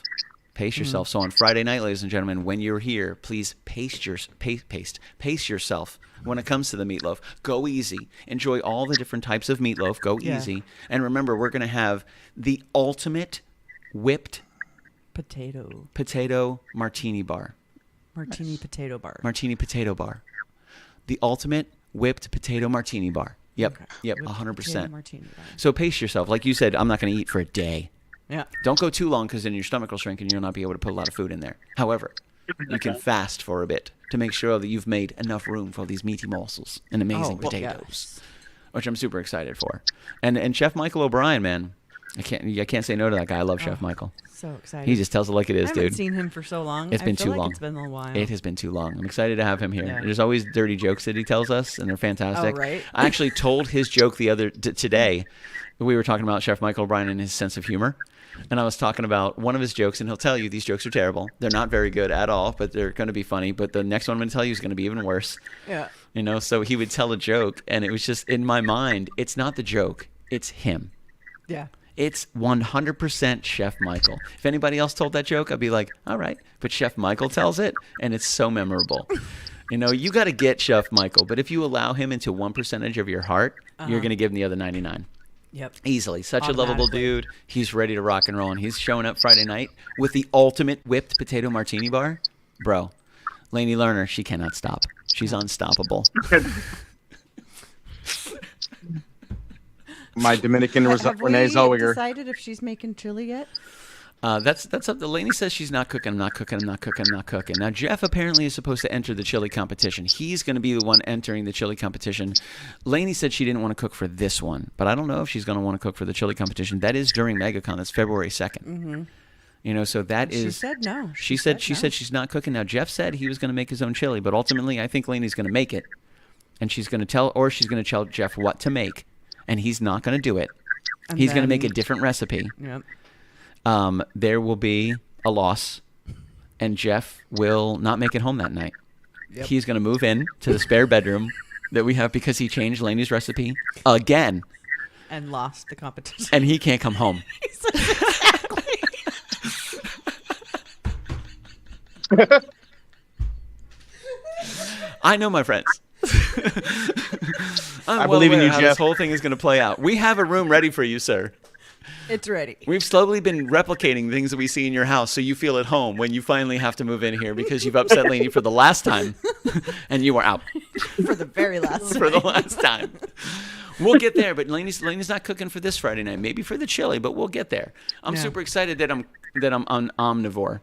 Speaker 1: Pace yourself. So on Friday night, ladies and gentlemen, when you're here, please pace yourself when it comes to the meatloaf. Go easy. Enjoy all the different types of meatloaf. Go easy. And remember, we're going to have the ultimate whipped potato martini bar.
Speaker 4: Martini potato bar.
Speaker 1: Martini potato bar. The ultimate whipped potato martini bar. Yep.
Speaker 4: Okay.
Speaker 1: Yep.
Speaker 4: Whipped
Speaker 1: 100%.
Speaker 4: potato martini bar.
Speaker 1: So pace yourself. Like you said, I'm not going to eat for a day.
Speaker 4: Yeah.
Speaker 1: Don't go too long because then your stomach will shrink and you'll not be able to put a lot of food in there. However, you can fast for a bit to make sure that you've made enough room for these meaty morsels and amazing potatoes, which I'm super excited for. And Chef Michael O'Brien, man, I can't say no to that guy. I love Chef Michael.
Speaker 4: So excited.
Speaker 1: He just tells it like it is, dude.
Speaker 4: I haven't seen him for so long.
Speaker 1: It's been too long.
Speaker 4: It's been a while.
Speaker 1: It has been too long. I'm excited to have him here.
Speaker 4: Yeah.
Speaker 1: There's always dirty jokes that he tells us, and they're fantastic.
Speaker 4: Oh, right.
Speaker 1: I actually told his joke today. We were talking about Chef Michael O'Brien and his sense of humor. And I was talking about one of his jokes, and he'll tell you these jokes are terrible. They're not very good at all, but they're going to be funny. But the next one I'm going to tell you is going to be even worse. Yeah. You know, so he would tell a joke, and it was just in my mind, it's not the joke, it's him.
Speaker 4: Yeah.
Speaker 1: It's 100% Chef Michael. If anybody else told that joke, I'd be like, all right. But Chef Michael tells it, and it's so memorable. You know, you got to get Chef Michael, but if you allow him into 1% of your heart, you're going to give him the other 99.
Speaker 4: Yep.
Speaker 1: Easily. Such a lovable dude. He's ready to rock and roll, and he's showing up Friday night with the ultimate whipped potato martini bar. Bro, Lainey Lerner, she cannot stop. She's unstoppable.
Speaker 2: My Dominican Renee
Speaker 4: Have we
Speaker 2: Zellweger.
Speaker 4: decided if she's making chili yet?
Speaker 1: That's up to Lainey. Says she's not cooking. I'm not cooking. I'm not cooking. I'm not cooking. Now Jeff apparently is supposed to enter the chili competition. He's going to be the one entering the chili competition. Lainey said she didn't want to cook for this one, but I don't know if she's going to want to cook for the chili competition. That is during MegaCon. That's February 2nd.
Speaker 4: Mm-hmm.
Speaker 1: You know, so that is.
Speaker 4: She said no.
Speaker 1: She said she's not cooking. Now Jeff said he was going to make his own chili, but ultimately I think Lainey's going to make it, and she's going to tell Jeff what to make, and he's not going to do it.
Speaker 4: And
Speaker 1: He's going to make a different recipe.
Speaker 4: Yep.
Speaker 1: There will be a loss, and Jeff will not make it home that night.
Speaker 4: Yep.
Speaker 1: He's going to move in to the spare bedroom that we have because he changed Lainey's recipe again.
Speaker 4: And lost the competition.
Speaker 1: And he can't come home. I know my friends.
Speaker 2: I believe in you,
Speaker 1: how
Speaker 2: Jeff.
Speaker 1: This whole thing is going to play out. We have a room ready for you, sir.
Speaker 4: It's ready.
Speaker 1: We've slowly been replicating things that we see in your house so you feel at home when you finally have to move in here because you've upset Lainey for the last time and you are out.
Speaker 4: For the very last
Speaker 1: For the last time. We'll get there, but Lainey's not cooking for this Friday night. Maybe for the chili, but we'll get there. I'm super excited that I'm on omnivore.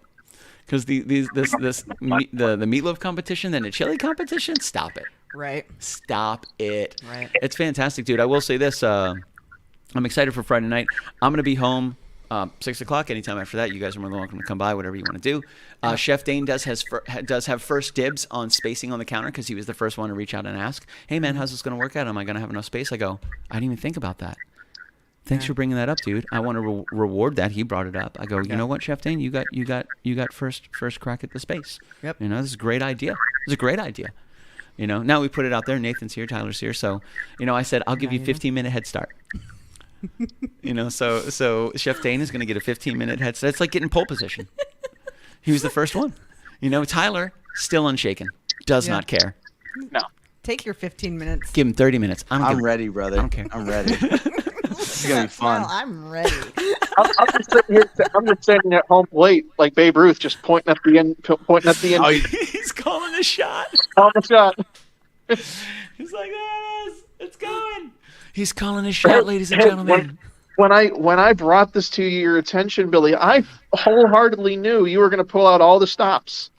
Speaker 1: Because the meatloaf competition and the chili competition, stop it.
Speaker 4: Right.
Speaker 1: Stop it.
Speaker 4: Right.
Speaker 1: It's fantastic, dude. I will say this. I'm excited for Friday night. I'm going to be home 6 o'clock. Anytime after that, you guys are more than welcome to come by, whatever you want to do. Chef Dane does have first dibs on spacing on the counter because he was the first one to reach out and ask, hey, man, how's this going to work out? Am I going to have enough space? I go, I didn't even think about that. Thanks for bringing that up, dude. I want to reward that. He brought it up. I go, you know what, Chef Dane? You got first crack at the space.
Speaker 4: Yep.
Speaker 1: You know, this is a great idea. It's a great idea. You know, now we put it out there. Nathan's here. Tyler's here. So, you know, I said, I'll give you 15-minute head start. You know, so Chef Dane is going to get a 15-minute head start. It's like getting pole position. He was the first one. You know, Tyler, still unshaken. Does not care.
Speaker 3: No.
Speaker 4: Take your 15 minutes.
Speaker 1: Give him 30 minutes.
Speaker 2: I'm ready, brother.
Speaker 1: I don't care.
Speaker 2: I'm ready. It's going to be fun.
Speaker 4: Well, I'm ready.
Speaker 3: I'm just sitting here. I'm just sitting at home late, like Babe Ruth, just pointing at the end.
Speaker 2: Oh,
Speaker 1: He's calling a shot.
Speaker 3: Oh my God!
Speaker 1: He's like, there it is. It's going. He's calling his shot, ladies and gentlemen.
Speaker 3: When I brought this to your attention, Billy, I wholeheartedly knew you were going to pull out all the stops,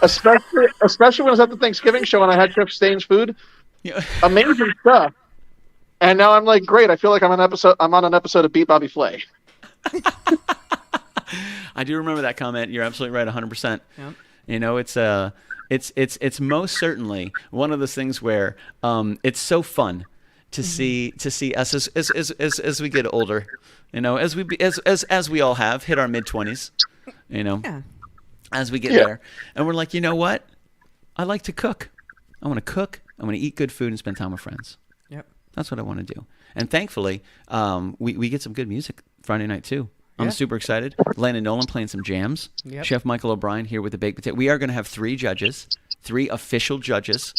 Speaker 3: especially when I was at the Thanksgiving show and I had Chef Dane's food.
Speaker 1: Yeah.
Speaker 3: Amazing stuff. And now I'm like, great. I feel like I'm on an episode of Beat Bobby Flay.
Speaker 1: I do remember that comment. You're absolutely right, 100%.
Speaker 4: Yep.
Speaker 1: You know, it's most certainly one of those things where it's so fun to see us as we get older. You know, as we all have hit our mid-20s. You know, as we get there, and we're like, you know what? I like to cook. I want to cook. I want to eat good food and spend time with friends.
Speaker 4: Yep.
Speaker 1: That's what I want to do. And thankfully, we get some good music Friday night too. I'm super excited. Landon Nolan playing some jams.
Speaker 4: Yep.
Speaker 1: Chef Michael O'Brien here with the baked potato. We are going to have 3 judges, 3 official judges.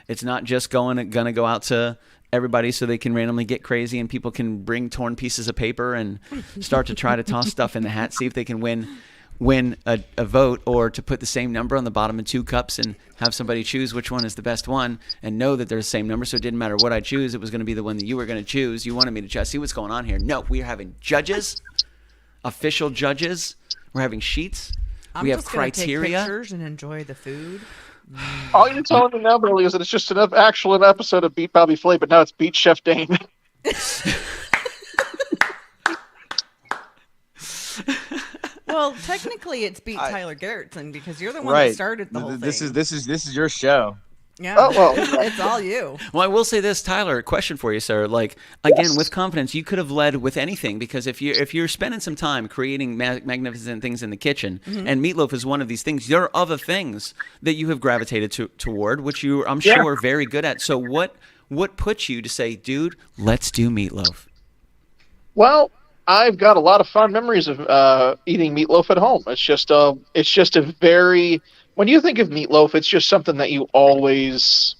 Speaker 1: It's not just going to go out to everybody so they can randomly get crazy and people can bring torn pieces of paper and start to try to toss stuff in the hat, see if they can win a vote, or to put the same number on the bottom of 2 cups and have somebody choose which one is the best one and know that they're the same number, so it didn't matter what I choose, it was going to be the one that you were going to choose. You wanted me to just see what's going on here. No, we are having judges, official judges. We're having sheets. We have criteria.
Speaker 4: Take pictures and enjoy the food.
Speaker 3: All you're telling me now, Billy, is that it's just an episode of Beat Bobby Flay, but now it's Beat Chef Dane.
Speaker 4: Well, technically, it's Beat Tyler Garretson because you're the one
Speaker 2: right.
Speaker 4: that started the whole thing.
Speaker 2: This is your show.
Speaker 4: Yeah.
Speaker 3: Oh, well.
Speaker 4: It's all you.
Speaker 1: Well, I will say this, Tyler, question for you, sir. Like, again, with confidence, you could have led with anything, because if you're spending some time creating magnificent things in the kitchen, and meatloaf is one of these things, there are other things that you have gravitated toward, which I'm sure are very good at. So what puts you to say, dude, let's do meatloaf?
Speaker 3: Well, I've got a lot of fond memories of eating meatloaf at home. It's just a very, when you think of meatloaf, it's just something that you always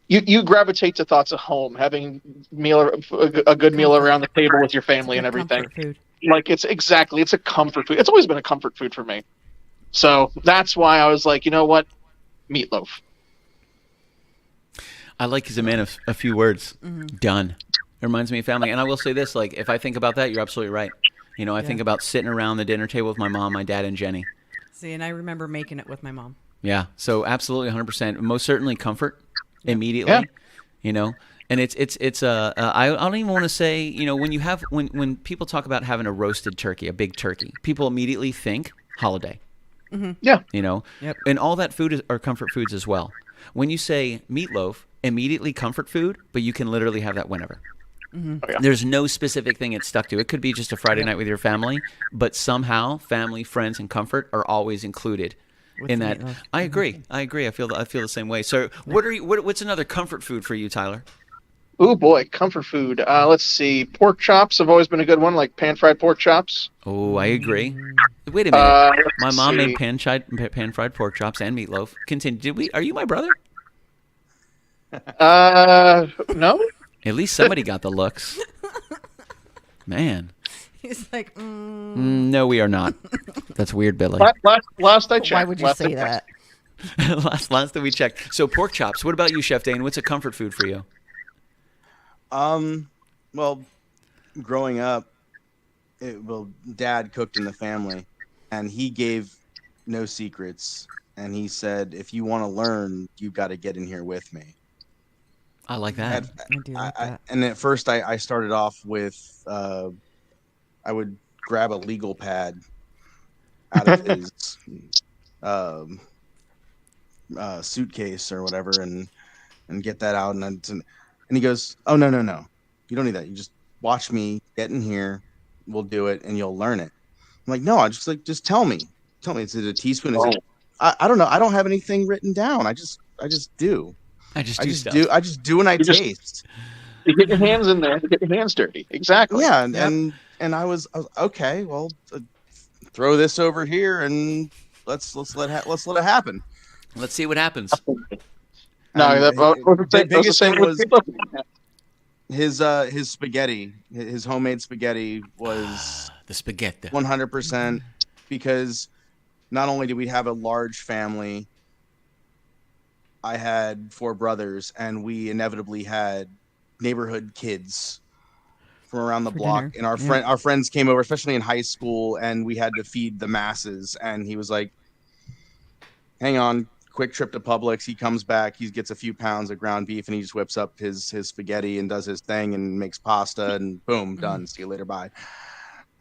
Speaker 3: you gravitate to thoughts of home, having a good meal around the table with your family and everything.
Speaker 4: Food.
Speaker 3: Like it's a comfort food. It's always been a comfort food for me. So that's why I was like, you know what, meatloaf.
Speaker 1: I like he's a man of a few words. Done. It reminds me of family. And I will say this, like, if I think about that, you're absolutely right. You know, I think about sitting around the dinner table with my mom, my dad, and Jenny.
Speaker 4: See, and I remember making it with my mom.
Speaker 1: Yeah, so absolutely 100%. Most certainly comfort immediately, you know. And I don't even want to say, you know, when people talk about having a roasted turkey, a big turkey, people immediately think holiday.
Speaker 3: Mm-hmm. Yeah.
Speaker 1: You know, and all that food are comfort foods as well. When you say meatloaf, immediately comfort food, but you can literally have that whenever.
Speaker 3: Mm-hmm. Oh, yeah.
Speaker 1: There's no specific thing it's stuck to. It could be just a Friday night with your family, but somehow family, friends, and comfort are always included in that. Meatloaf. I agree. I feel the same way. So, what's another comfort food for you, Tyler?
Speaker 3: Oh boy, comfort food. Let's see. Pork chops have always been a good one, like pan-fried pork chops.
Speaker 1: Oh, I agree. Wait a minute. My mom made pan-fried pork chops and meatloaf. Continue. Are you my brother?
Speaker 3: No.
Speaker 1: At least somebody got the looks. Man.
Speaker 4: He's like,
Speaker 1: no, we are not. That's weird, Billy.
Speaker 3: Last I checked.
Speaker 4: Why would you say that?
Speaker 1: last that we checked. So pork chops. What about you, Chef Dane? What's a comfort food for you?
Speaker 2: Well, growing up, Dad cooked in the family, and he gave no secrets. And he said, if you want to learn, you've got to get in here with me.
Speaker 1: I like that.
Speaker 4: I do like that.
Speaker 2: And at first, I started off with, I would grab a legal pad out of his suitcase or whatever, and get that out, and he goes, "Oh no, you don't need that. You just watch me get in here. We'll do it, and you'll learn it." I'm like, "No, just tell me. Is it a teaspoon? Is it? I don't know. I don't have anything written down. I just do. I just do when I taste.
Speaker 3: You get your hands in there. You get your hands dirty. Exactly.
Speaker 2: Yeah, and I was okay. Well, throw this over here, and let's let it happen.
Speaker 1: Let's see what happens.
Speaker 3: No, the biggest thing was
Speaker 2: his spaghetti. His homemade spaghetti was
Speaker 1: the spaghetti
Speaker 2: 100%, because not only did we have a large family, I had 4 brothers, and we inevitably had neighborhood kids from around the block,
Speaker 4: dinner.
Speaker 2: And our friends came over, especially in high school, and we had to feed the masses. And he was like, "Hang on, quick trip to Publix." He comes back, he gets a few pounds of ground beef, and he just whips up his spaghetti and does his thing and makes pasta, and boom, done. See you later, bye.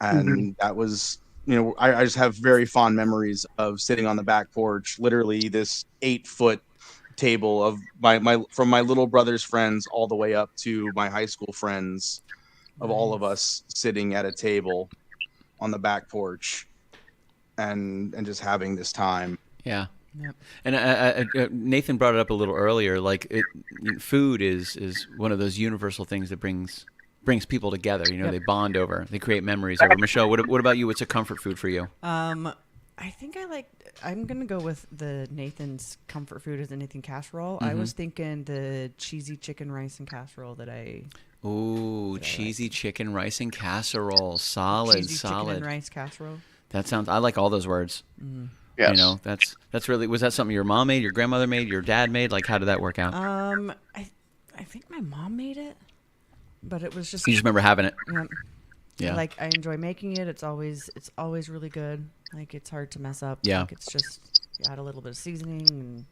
Speaker 2: And that was, you know, I just have very fond memories of sitting on the back porch, literally this 8-foot table of from my little brother's friends all the way up to my high school friends, of all of us sitting at a table on the back porch and just having this time.
Speaker 1: Yeah. Yep. And Nathan brought it up a little earlier. Like, food is one of those universal things that brings people together. You know, they bond over, they create memories over. Michelle, what about you? What's a comfort food for you?
Speaker 4: I think I'm going to go with the Nathan's comfort food is the Nathan casserole. I was thinking the cheesy chicken rice and casserole that I...
Speaker 1: Ooh, cheesy chicken rice and casserole. Solid.
Speaker 4: Chicken and rice casserole.
Speaker 1: That sounds... I like all those words.
Speaker 3: Yes.
Speaker 1: You know, that's really... Was that something your mom made, your grandmother made, your dad made? Like, how did that work out?
Speaker 4: I think my mom made it, but it was just...
Speaker 1: You just remember having it.
Speaker 4: Yeah. Like, I enjoy making it. It's always really good. Like, it's hard to mess up.
Speaker 1: Yeah.
Speaker 4: Like, it's just, you add a little bit of seasoning and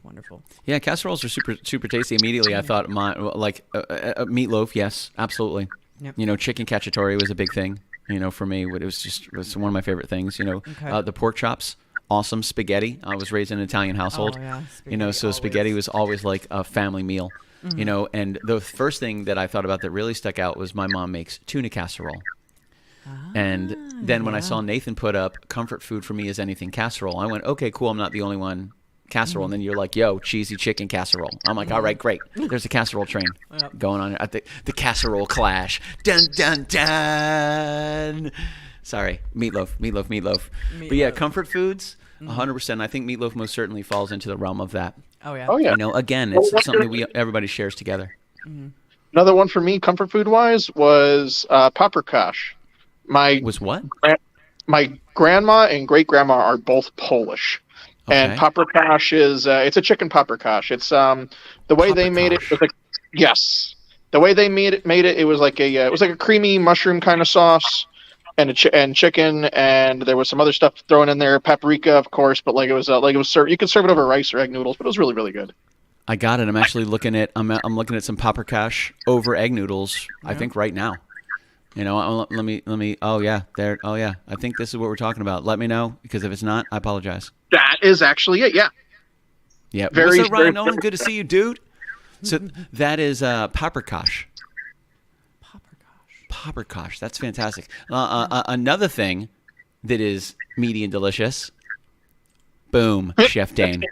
Speaker 4: wonderful. Yeah,
Speaker 1: casseroles are super super tasty. Immediately, I thought meatloaf. Yes, absolutely.
Speaker 4: Yep.
Speaker 1: You know, chicken cacciatore was a big thing. You know, for me, it was one of my favorite things. You know, the pork chops, awesome. Spaghetti. I was raised in an Italian household.
Speaker 4: Oh, yeah.
Speaker 1: You know, so spaghetti was always like a family meal. You know, and the first thing that I thought about that really stuck out was my mom makes tuna casserole. And then when I saw Nathan put up comfort food for me is anything casserole, I went, okay, cool. I'm not the only one casserole. And then you're like, yo, cheesy chicken casserole. I'm like, all right, great. There's a casserole train going on at the casserole clash. Dun, dun, dun. Sorry, meatloaf. But yeah, comfort foods, 100%. I think meatloaf most certainly falls into the realm of that.
Speaker 4: Oh, yeah.
Speaker 3: Oh, yeah.
Speaker 1: You know, again, it's something that everybody shares together.
Speaker 3: Another one for me, comfort food wise, was paprikash.
Speaker 1: Was what?
Speaker 3: My grandma and great grandma are both Polish, and paprikash is it's a chicken paprikash. It's the way they made it was like the way they made it. It was like a creamy mushroom kind of sauce. and and chicken, and there was some other stuff thrown in there, paprika, of course. But like it was served. You could serve it over rice or egg noodles, but it was really, really good.
Speaker 1: I got it. I'm actually looking at I'm looking at some paprikash over egg noodles. I think right now. You know, let me. Oh yeah, there. Oh yeah. I think this is what we're talking about. Let me know, because if it's not, I apologize.
Speaker 3: That is actually it. Yeah.
Speaker 1: Yeah.
Speaker 3: Very,
Speaker 1: What's up, Ryan
Speaker 3: very
Speaker 1: Nolan? Good to see you, dude. So that is paprikash. Paprikash. That's fantastic. Another thing that is meaty and delicious. Boom, Chef Dane.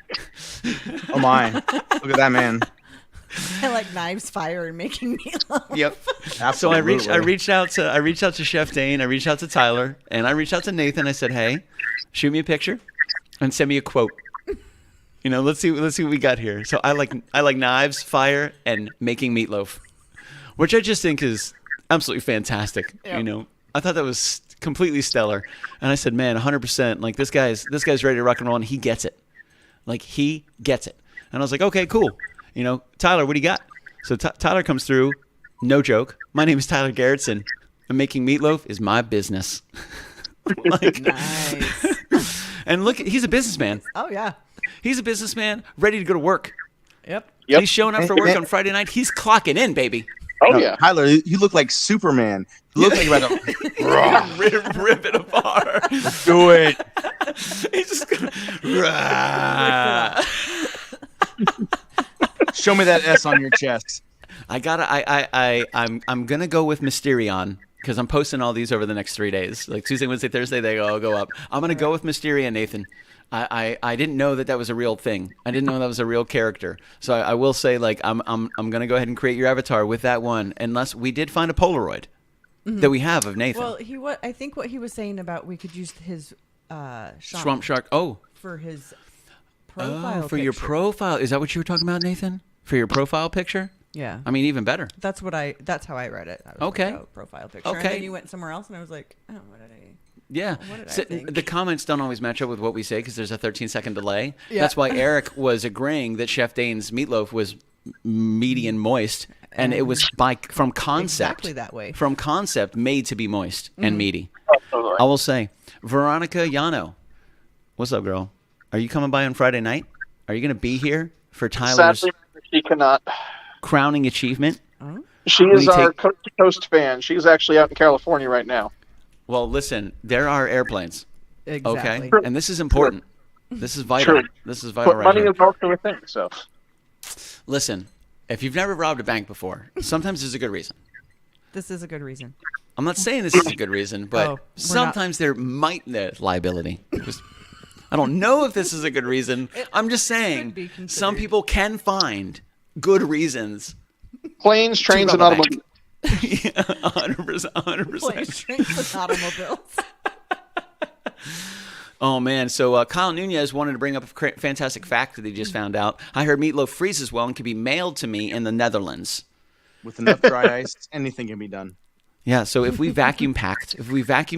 Speaker 2: Oh my! Look at that man.
Speaker 4: I like knives, fire, and making meatloaf.
Speaker 1: Yep. So
Speaker 2: Absolutely.
Speaker 1: I reached out to Chef Dane. I reached out to Tyler, and I reached out to Nathan. I said, "Hey, shoot me a picture, and send me a quote. You know, let's see what we got here." So I like knives, fire, and making meatloaf, which I just think is absolutely fantastic.
Speaker 4: Yep.
Speaker 1: You know, I thought that was completely stellar, and I said, "Man, 100%. Like this guy's ready to rock and roll, and he gets it. Like he gets it." And I was like, "Okay, cool. You know, Tyler, what do you got?" So Tyler comes through. No joke. My name is Tyler Garretson, and making meatloaf is my business. Like,
Speaker 4: Nice.
Speaker 1: and look, he's a businessman.
Speaker 4: Oh yeah.
Speaker 1: He's a businessman ready to go to work.
Speaker 4: Yep.
Speaker 3: Yep.
Speaker 1: He's showing up for work on Friday night. He's clocking in, baby.
Speaker 3: Oh
Speaker 2: No,
Speaker 3: yeah.
Speaker 2: Tyler, you look like Superman. You look like you're about to
Speaker 1: Rip it apart.
Speaker 2: do it.
Speaker 1: He's just gonna.
Speaker 2: Show me that S on your chest.
Speaker 1: I'm gonna go with Mysterion, because I'm posting all these over the next 3 days. Like Tuesday, Wednesday, Thursday, they all go up. I'm gonna go with Mysterion, Nathan. I didn't know that was a real thing. I didn't know that was a real character. So I will say, like, I'm gonna go ahead and create your avatar with that one. Unless we did find a Polaroid that we have of Nathan.
Speaker 4: Well, I think what he was saying about we could use his
Speaker 1: Swamp Shark. Oh,
Speaker 4: for his profile.
Speaker 1: for your
Speaker 4: picture.
Speaker 1: profile. Is that what you were talking about, Nathan? For your profile picture?
Speaker 4: Yeah.
Speaker 1: I mean, even better.
Speaker 4: That's how I read it. I was
Speaker 1: Okay.
Speaker 4: Like, oh, profile picture.
Speaker 1: Okay.
Speaker 4: And then you went somewhere else, and I was like, oh, what did I?
Speaker 1: Yeah.
Speaker 4: What did I
Speaker 1: So
Speaker 4: think?
Speaker 1: the comments don't always match up with what we say because there's a 13-second delay.
Speaker 4: Yeah.
Speaker 1: That's why Eric was agreeing that Chef Dane's meatloaf was meaty and moist, and it was from concept.
Speaker 4: Exactly that way.
Speaker 1: From concept, made to be moist and meaty.
Speaker 3: Totally.
Speaker 1: I will say, Veronica Yano, what's up, girl? Are you coming by on Friday night? Are you going to be here for Tyler's
Speaker 3: Sadly, she cannot.
Speaker 1: crowning achievement?
Speaker 3: She
Speaker 1: Will
Speaker 3: is
Speaker 1: you
Speaker 3: our
Speaker 1: take-
Speaker 3: coast to coast fan. She's actually out in California right now.
Speaker 1: Well, listen, there are airplanes.
Speaker 4: Exactly.
Speaker 1: Okay, and this is important. This is vital.
Speaker 3: True.
Speaker 1: This is vital
Speaker 3: But
Speaker 1: right
Speaker 3: money
Speaker 1: here.
Speaker 3: is also a thing. So
Speaker 1: Listen, if you've never robbed a bank before, sometimes there's a good reason.
Speaker 4: This is a good reason.
Speaker 1: I'm not saying this is a good reason, but
Speaker 4: Oh, we're
Speaker 1: sometimes there might be liability. I don't know if this is a good reason. I'm just saying
Speaker 4: be considered.
Speaker 1: some people can find good reasons.
Speaker 3: planes, trains, and
Speaker 1: rob a bank.
Speaker 3: automobiles.
Speaker 1: Yeah, 100%. 100%.
Speaker 4: Planes, trains, and automobiles.
Speaker 1: Oh, man. So Kyle Nunez wanted to bring up a fantastic fact that he just found out. I heard meatloaf freezes well and can be mailed to me in the Netherlands.
Speaker 2: With enough dry ice, anything can be done.
Speaker 1: Yeah, so if we vacuum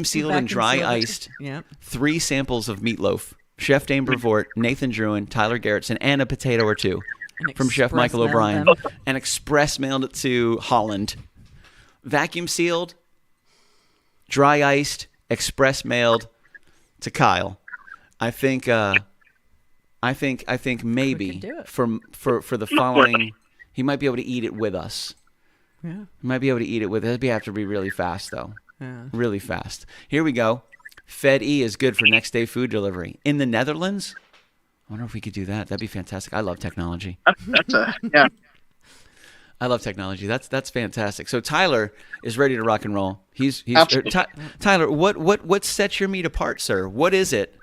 Speaker 1: sealed and dry iced
Speaker 4: Yeah.
Speaker 1: 3 samples of meatloaf, Chef Dane Brevoort, Nathan Drouin, Tyler Garretson, and a potato or two
Speaker 4: And
Speaker 1: from Chef
Speaker 4: express
Speaker 1: Michael
Speaker 4: mailed
Speaker 1: O'Brien,
Speaker 4: them.
Speaker 1: and express mailed it to Holland. Vacuum sealed, dry iced, express mailed to Kyle. I think maybe
Speaker 4: do it.
Speaker 1: for the following, he might be able to eat it with us.
Speaker 4: Yeah.
Speaker 1: He might be able to eat it with us. It'd have to be really fast though.
Speaker 4: Yeah.
Speaker 1: Really fast. Here we go. Fed E is good for next day food delivery in the Netherlands. I wonder if we could do that. That'd be fantastic. I love technology.
Speaker 3: Yeah.
Speaker 1: I love technology. That's fantastic. So Tyler is ready to rock and roll. He's
Speaker 3: Absolutely.
Speaker 1: Tyler. What sets your meat apart, sir? What is it?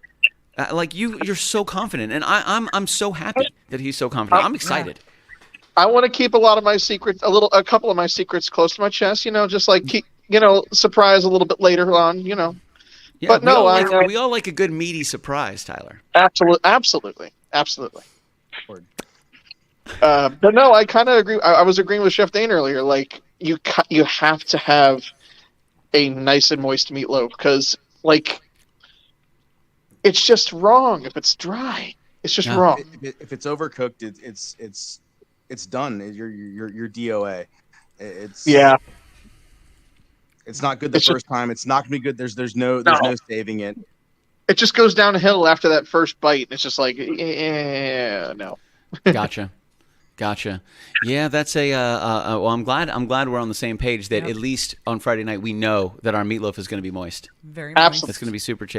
Speaker 1: Like you're so confident, and I'm so happy that he's so confident. I'm excited.
Speaker 3: I want to keep a lot of my secrets, a couple of my secrets close to my chest. You know, just like keep, surprise a little bit later on. You know,
Speaker 1: Yeah,
Speaker 3: but
Speaker 1: we
Speaker 3: no,
Speaker 1: all we all like a good meaty surprise, Tyler.
Speaker 3: absolutely. But no, I kind of agree. I was agreeing with Chef Dane earlier. Like you have to have a nice and moist meatloaf because like it's just wrong if it's dry. It's just
Speaker 1: Yeah.
Speaker 3: wrong.
Speaker 2: If it's overcooked, it's done. You're DOA. It's
Speaker 3: Yeah.
Speaker 2: It's not good the first time. It's not gonna be good. There's no saving it.
Speaker 3: It just goes downhill after that first bite. It's just like, no.
Speaker 1: Gotcha. Yeah, that's well, I'm glad we're on the same page that at least on Friday night we know that our meatloaf is going to be moist.
Speaker 4: Very moist.
Speaker 3: Absolutely.
Speaker 1: It's going to be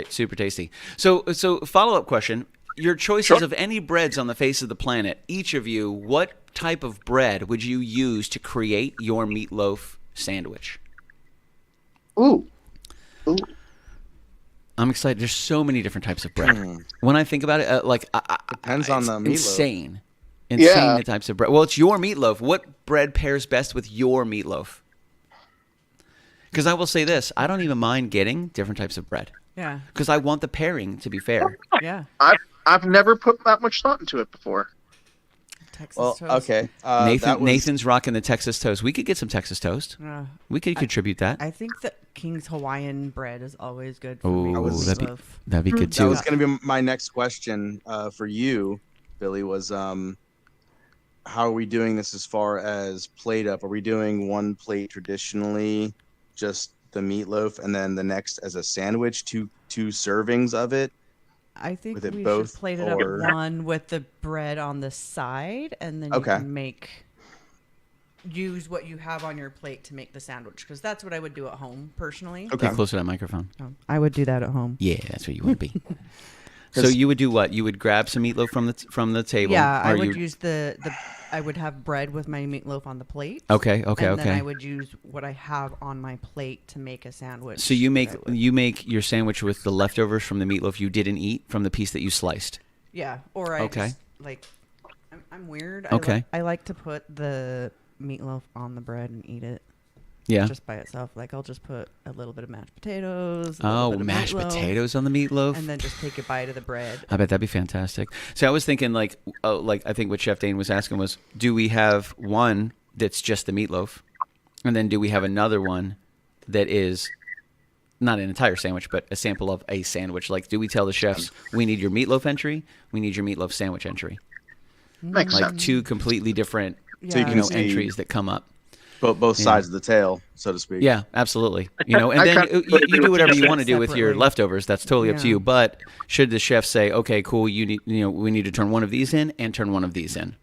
Speaker 1: super tasty. So follow-up question. Your choices of any breads on the face of the planet, each of you, what type of bread would you use to create your meatloaf sandwich?
Speaker 3: Ooh.
Speaker 1: I'm excited. There's so many different types of bread. When I think about it,
Speaker 2: Depends on the meatloaf.
Speaker 1: Insane the types of bread. Well, it's your meatloaf. What bread pairs best with your meatloaf? Because I will say this, I don't even mind getting different types of bread.
Speaker 4: Yeah.
Speaker 1: Because I want the pairing to be fair.
Speaker 4: Yeah.
Speaker 3: I've never put that much thought into it before.
Speaker 4: Texas
Speaker 2: Well,
Speaker 4: toast.
Speaker 2: okay.
Speaker 1: Nathan's rocking the Texas toast. We could get some Texas toast. We could contribute that.
Speaker 4: I think that King's Hawaiian bread is always good for
Speaker 1: Oh,
Speaker 4: me.
Speaker 1: that'd be good
Speaker 2: That
Speaker 1: too.
Speaker 2: was going to be my next question for you, Billy, was how are we doing this as far as plate up? Are we doing one plate traditionally, just the meatloaf, and then the next as a sandwich, two servings of it?
Speaker 4: I think
Speaker 2: With it
Speaker 4: we
Speaker 2: both,
Speaker 4: should plate it up
Speaker 2: or-
Speaker 4: one with the bread on the side, and then you can use what you have on your plate to make the sandwich, because that's what I would do at home personally.
Speaker 2: Okay.
Speaker 1: Get closer to that microphone.
Speaker 4: I would do that at home.
Speaker 1: Yeah, that's what you want to be. So you would do what? You would grab some meatloaf from the table.
Speaker 4: Yeah, I
Speaker 1: or
Speaker 4: would
Speaker 1: you-
Speaker 4: use I would have bread with my meatloaf on the plate.
Speaker 1: Okay.
Speaker 4: And then I would use what I have on my plate to make a sandwich.
Speaker 1: So you make your sandwich with the leftovers from the meatloaf you didn't eat from the piece that you sliced.
Speaker 4: Yeah, or I just, like, I'm weird.
Speaker 1: Okay.
Speaker 4: I like to put the meatloaf on the bread and eat it.
Speaker 1: Yeah.
Speaker 4: Just by itself. Like, I'll just put a little bit of mashed potatoes.
Speaker 1: Mashed potatoes on the meatloaf.
Speaker 4: And then just take a bite of the bread.
Speaker 1: I bet that'd be fantastic. So I was thinking, like I think what Chef Dane was asking was, do we have one that's just the meatloaf, and then do we have another one that is not an entire sandwich, but a sample of a sandwich? Like, do we tell the chefs, we need your meatloaf entry, we need your meatloaf sandwich entry?
Speaker 3: Makes
Speaker 1: Like
Speaker 3: sense.
Speaker 1: two completely different
Speaker 2: So you can see
Speaker 1: entries that come up.
Speaker 2: both sides of the tail, so to speak.
Speaker 1: Yeah, absolutely. And
Speaker 3: I
Speaker 1: then
Speaker 3: kinda
Speaker 1: you do whatever you want to do with your
Speaker 4: separately.
Speaker 1: leftovers. That's totally up to
Speaker 4: Yeah.
Speaker 1: you. But should the chef say, okay, cool, we need to turn one of these in and turn one of these in.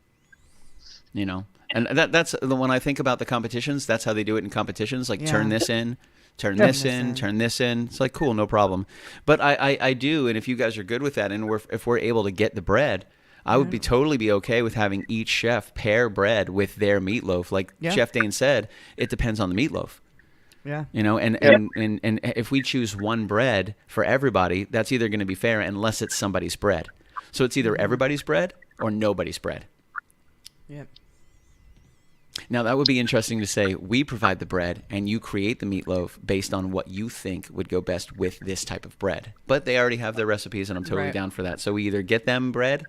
Speaker 1: And that's when I think about the competitions. That's how they do it in competitions. Like turn this in, turn this in, turn this in. It's like cool, no problem. But I do, and if you guys are good with that, and if we're able to get the bread, I would totally be okay with having each chef pair bread with their meatloaf. Like Chef Dane said, it depends on the meatloaf.
Speaker 4: Yeah.
Speaker 1: And if we choose one bread for everybody, that's either going to be fair unless it's somebody's bread. So it's either everybody's bread or nobody's bread.
Speaker 4: Yep.
Speaker 1: Now that would be interesting to say, we provide the bread and you create the meatloaf based on what you think would go best with this type of bread. But they already have their recipes and I'm totally down for that. So we either get them bread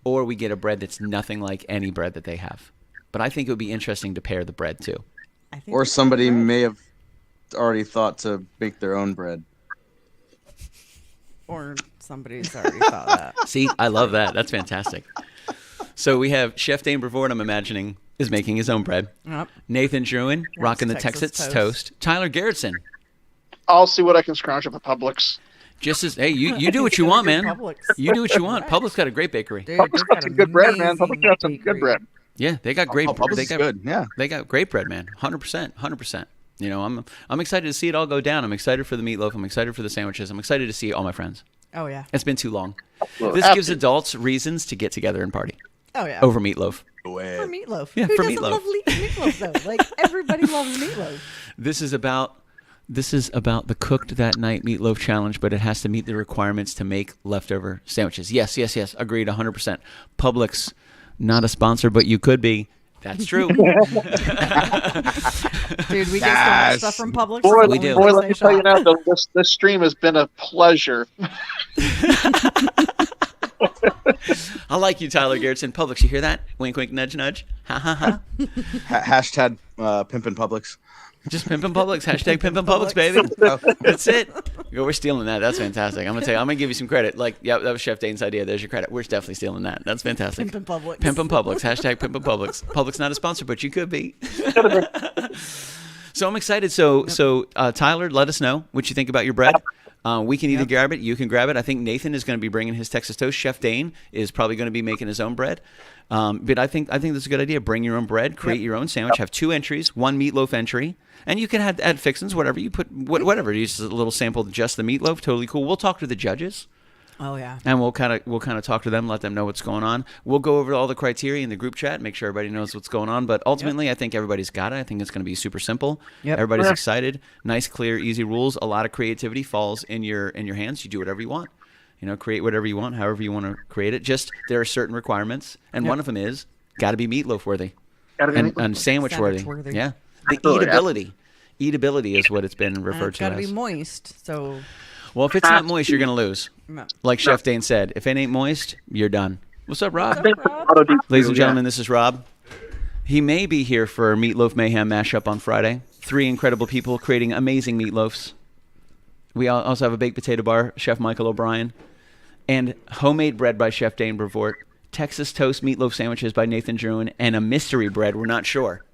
Speaker 1: or we get a bread that's nothing like any bread that they have. But I think it would be interesting to pair the bread too.
Speaker 2: Or somebody may have already thought to make their own bread.
Speaker 4: Or somebody's already thought that.
Speaker 1: See, I love that. That's fantastic. So we have Chef Dane Brevoort, I'm imagining, is making his own bread.
Speaker 4: Yep.
Speaker 1: Nathan Drouin, rocking the Texas toast. Tyler Garretson.
Speaker 3: I'll see what I can scrounge up at Publix.
Speaker 1: Hey, you do what you want, man.
Speaker 4: Publix.
Speaker 1: You do what you want. Publix got a great bakery.
Speaker 4: Dude,
Speaker 3: Publix
Speaker 4: they've
Speaker 3: got some good bread, man.
Speaker 4: amazing
Speaker 3: Publix got some good
Speaker 4: bakery.
Speaker 3: bread.
Speaker 1: Yeah, they got great.
Speaker 2: Publix
Speaker 1: They
Speaker 2: is
Speaker 1: got
Speaker 2: good. Yeah.
Speaker 1: They got great bread, man. 100%. I'm excited to see it all go down. I'm excited for the meatloaf. I'm excited for the sandwiches. I'm excited to see all my friends.
Speaker 4: Oh, yeah.
Speaker 1: It's been too long.
Speaker 3: Well,
Speaker 1: This
Speaker 3: after-
Speaker 1: gives adults reasons to get together and party
Speaker 4: Oh, yeah.
Speaker 1: over meatloaf.
Speaker 4: For meatloaf.
Speaker 1: Yeah,
Speaker 4: Who
Speaker 1: for
Speaker 4: doesn't
Speaker 1: meatloaf.
Speaker 4: love meatloaf, though? Like, everybody loves meatloaf.
Speaker 1: This is about the cooked that night meatloaf challenge, but it has to meet the requirements to make leftover sandwiches. Yes. Agreed 100%. Publix, not a sponsor, but you could be. That's true.
Speaker 4: Dude, we get so much stuff from Publix.
Speaker 3: Boy,
Speaker 1: We do.
Speaker 3: boy, let me tell you now, this stream has been a pleasure.
Speaker 1: I like you, Tyler Garretson. Publix, you hear that? Wink, wink, nudge, nudge. Ha, ha, ha.
Speaker 2: Hashtag pimpin' Publix.
Speaker 1: Just pimpin' Publix. Hashtag pimpin' Publix, baby. That's it. We're stealing that. That's fantastic. I'm gonna give you some credit. Like, yeah, that was Chef Dane's idea. There's your credit. We're definitely stealing that. That's fantastic.
Speaker 4: Pimpin' Publix.
Speaker 1: Pimpin' Publix. Hashtag pimpin' Publix. Publix not a sponsor, but you could be. So I'm excited. So Tyler, let us know what you think about your bread. We can either grab it. You can grab it. I think Nathan is going to be bringing his Texas toast. Chef Dane is probably going to be making his own bread. But I think this is a good idea. Bring your own bread. Create your own sandwich. Have 2 entries, 1 meatloaf entry. And you can add fixings, whatever you put, whatever. Use a little sample of just the meatloaf. Totally cool. We'll talk to the judges.
Speaker 4: Oh yeah.
Speaker 1: And we'll kind of talk to them, let them know what's going on. We'll go over all the criteria in the group chat, make sure everybody knows what's going on. But ultimately, I think everybody's got it. I think it's going to be super simple. Everybody's excited. Nice, clear, easy rules. A lot of creativity falls in your hands. You do whatever you want. Create whatever you want, however you want to create it. Just there are certain requirements, and one of them is got to be meatloaf worthy, and sandwich worthy. Yeah, the eatability is what it's been referred to as.
Speaker 4: It's got to be moist. So.
Speaker 1: Well, if it's not moist, you're going to lose. Like Chef Dane said, if it ain't moist, you're done. What's up, Rob? Ladies and gentlemen, this is Rob. He may be here for Meatloaf Mayhem Mashup on Friday. 3 incredible people creating amazing meatloafs. We also have a baked potato bar, Chef Michael O'Brien, and homemade bread by Chef Dane Brevoort, Texas toast meatloaf sandwiches by Nathan Drouin, and a mystery bread. We're not sure.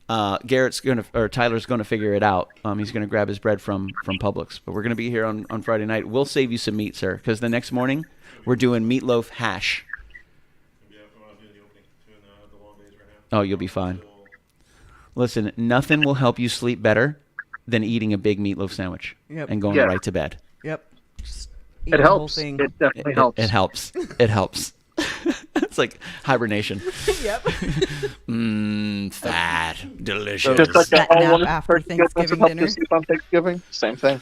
Speaker 1: Tyler's going to figure it out. He's going to grab his bread from Publix. But we're going to be here on Friday night. We'll save you some meat, sir, because the next morning we're doing meatloaf hash. Oh, you'll be fine. Listen, nothing will help you sleep better than eating a big meatloaf sandwich and going right to bed.
Speaker 4: Yep.
Speaker 3: It helps. It definitely helps.
Speaker 1: It helps. It helps. It's like hibernation.
Speaker 4: Yep.
Speaker 1: Fat, delicious.
Speaker 3: Just like
Speaker 4: Fat
Speaker 3: all
Speaker 4: nap after Thanksgiving dinner.
Speaker 3: On Thanksgiving, same thing.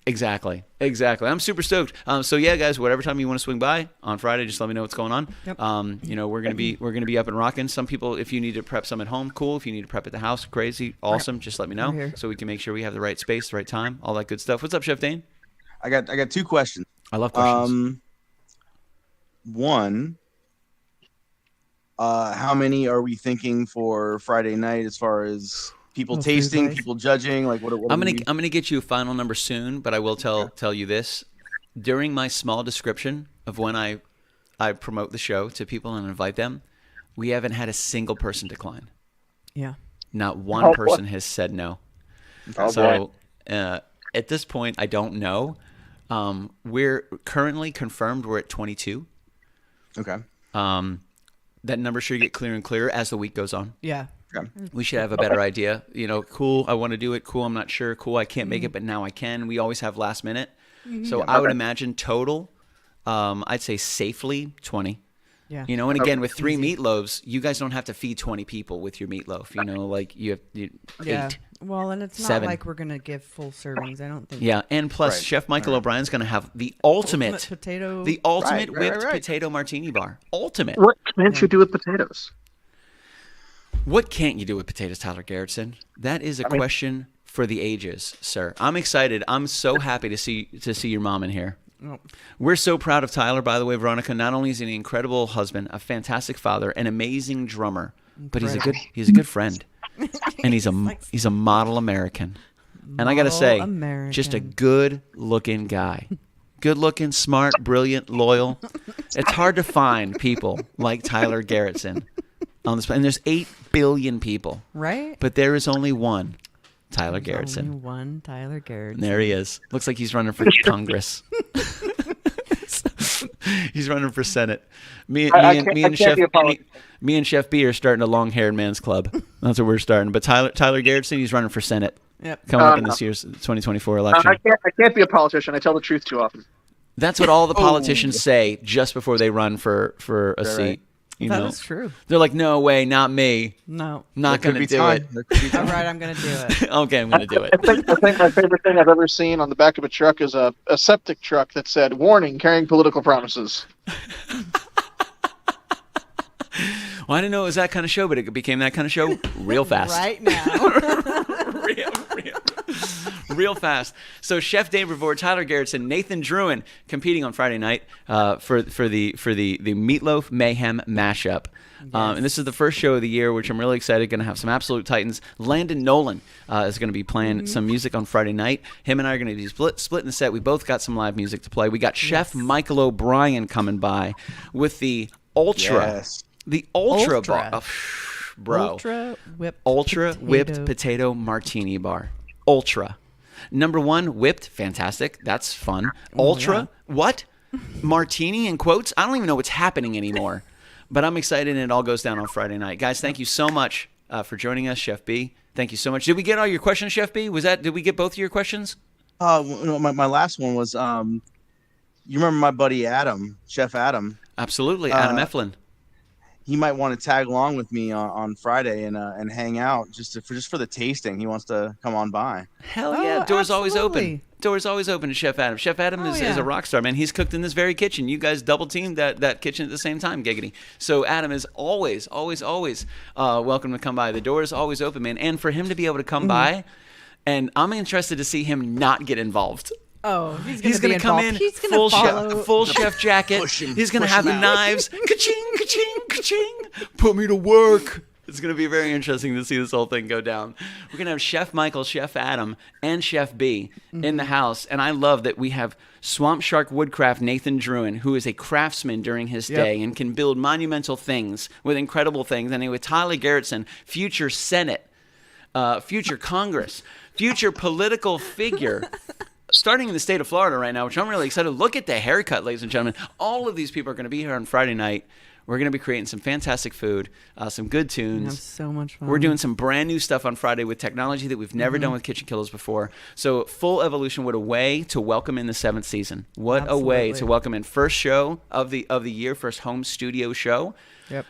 Speaker 1: Exactly. I'm super stoked. So yeah, guys, whatever time you want to swing by on Friday, just let me know what's going on.
Speaker 4: Yep.
Speaker 1: We're gonna be up and rocking. Some people, if you need to prep some at home, cool. If you need to prep at the house, crazy, awesome. Just let me know so we can make sure we have the right space, the right time, all that good stuff. What's up, Chef Dane?
Speaker 2: I got 2 questions.
Speaker 1: I love questions.
Speaker 2: One, how many are we thinking for Friday night as far as people tasting, people judging? Like what
Speaker 1: I'm gonna get you a final number soon, but I will tell you this. During my small description of when I promote the show to people and invite them, we haven't had a single person decline.
Speaker 4: Yeah.
Speaker 1: Not one person has said no. So at this point, I don't know. We're currently confirmed. We're at 22.
Speaker 2: Okay.
Speaker 1: That number should get clearer and clearer as the week goes on.
Speaker 4: Yeah.
Speaker 2: Okay.
Speaker 1: We should have a better idea. Cool, I want to do it. Cool, I'm not sure. Cool, I can't make it, but now I can. We always have last minute. So I would imagine total, I'd say safely 20.
Speaker 4: Yeah.
Speaker 1: And again, with 3 meatloaves, you guys don't have to feed 20 people with your meatloaf. Like you have 8.
Speaker 4: Well, and it's not
Speaker 1: 7.
Speaker 4: like we're going to give full servings. I don't think.
Speaker 1: Yeah, and plus Chef Michael O'Brien's going to have the ultimate
Speaker 4: potato,
Speaker 1: the ultimate whipped potato martini bar. Ultimate.
Speaker 3: What can't you do with potatoes?
Speaker 1: What can't you do with potatoes, Tyler Garretson? That is a question for the ages, sir. I'm excited. I'm so happy to see your mom in here.
Speaker 4: Oh.
Speaker 1: We're so proud of Tyler, by the way, Veronica. Not only is he an incredible husband, a fantastic father, an amazing drummer, but he's a good friend. And he's a model American. And I got to say, just a good-looking guy. Good-looking, smart, brilliant, loyal. It's hard to find people like Tyler Garretson on this. And there's 8 billion people.
Speaker 4: Right?
Speaker 1: But there is only one Tyler Garretson.
Speaker 4: Only one Tyler Garretson.
Speaker 1: There he is. Looks like he's running for Congress. He's running for Senate. Me and Chef B are starting a long-haired man's club. That's what we're starting. But Tyler Garretson, he's running for Senate.
Speaker 4: Yep.
Speaker 1: Coming up in this year's 2024 election.
Speaker 3: I can't be a politician. I tell the truth too often.
Speaker 1: That's what all the politicians say just before they run for a seat.
Speaker 2: Right.
Speaker 4: That is true.
Speaker 1: They're like, no way, not me.
Speaker 4: No.
Speaker 1: Not going to do it.
Speaker 4: All right, I'm going to do it.
Speaker 1: Okay, I'm going to do it.
Speaker 3: I think my favorite thing I've ever seen on the back of a truck is a septic truck that said, "Warning, carrying political promises."
Speaker 1: Well, I didn't know it was that kind of show, but it became that kind of show real fast.
Speaker 4: Right now.
Speaker 1: real fast. So Chef Dane Brevoort, Tyler Garretson, Nathan Drouin competing on Friday night for the Meatloaf Mayhem Mashup. Yes. And this is the first show of the year, which I'm really excited. Going to have some absolute titans. Landon Nolan is going to be playing some music on Friday night. Him and I are going to be splitting the set. We both got some live music to play. We got Chef Michael O'Brien coming by with the Ultra.
Speaker 2: Yes.
Speaker 1: The Ultra bar. bro.
Speaker 4: Ultra
Speaker 1: whipped potato martini bar. Ultra. Number 1, whipped, fantastic. That's fun. Ultra, what? Martini in quotes? I don't even know what's happening anymore. But I'm excited, and it all goes down on Friday night. Guys, thank you so much for joining us, Chef B. Thank you so much. Did we get all your questions, Chef B? Did we get both of your questions?
Speaker 2: My last one was, you remember my buddy Adam, Chef Adam?
Speaker 1: Absolutely, Adam Eflin.
Speaker 2: He might want to tag along with me on Friday and hang out just for the tasting. He wants to come on by.
Speaker 1: Hell yeah! Doors always open. Doors always open to Chef Adam. Chef Adam is a rock star, man. He's cooked in this very kitchen. You guys double teamed that kitchen at the same time, giggity. So Adam is always welcome to come by. The door is always open, man. And for him to be able to come by, and I'm interested to see him not get involved.
Speaker 4: Oh,
Speaker 1: he's going to come in full chef jacket. He's going to have the knives. Ka-ching, ka-ching, ka-ching. Put me to work. It's going to be very interesting to see this whole thing go down. We're going to have Chef Michael, Chef Adam, and Chef B in the house. And I love that we have Swamp Shark Woodcraft Nathan Drouin, who is a craftsman during his day and can build monumental things with incredible things. And with Tyler Garretson, future Senate, future Congress, future political figure. Starting in the state of Florida right now, which I'm really excited. Look at the haircut, ladies and gentlemen. All of these people are going to be here on Friday night. We're going to be creating some fantastic food, some good tunes.
Speaker 4: Have so much fun.
Speaker 1: We're doing some brand new stuff on Friday with technology that we've never done with KitchenKillaz before. So full evolution. What a way to welcome in the 7th season. What a way to welcome in first show of the year, first home studio show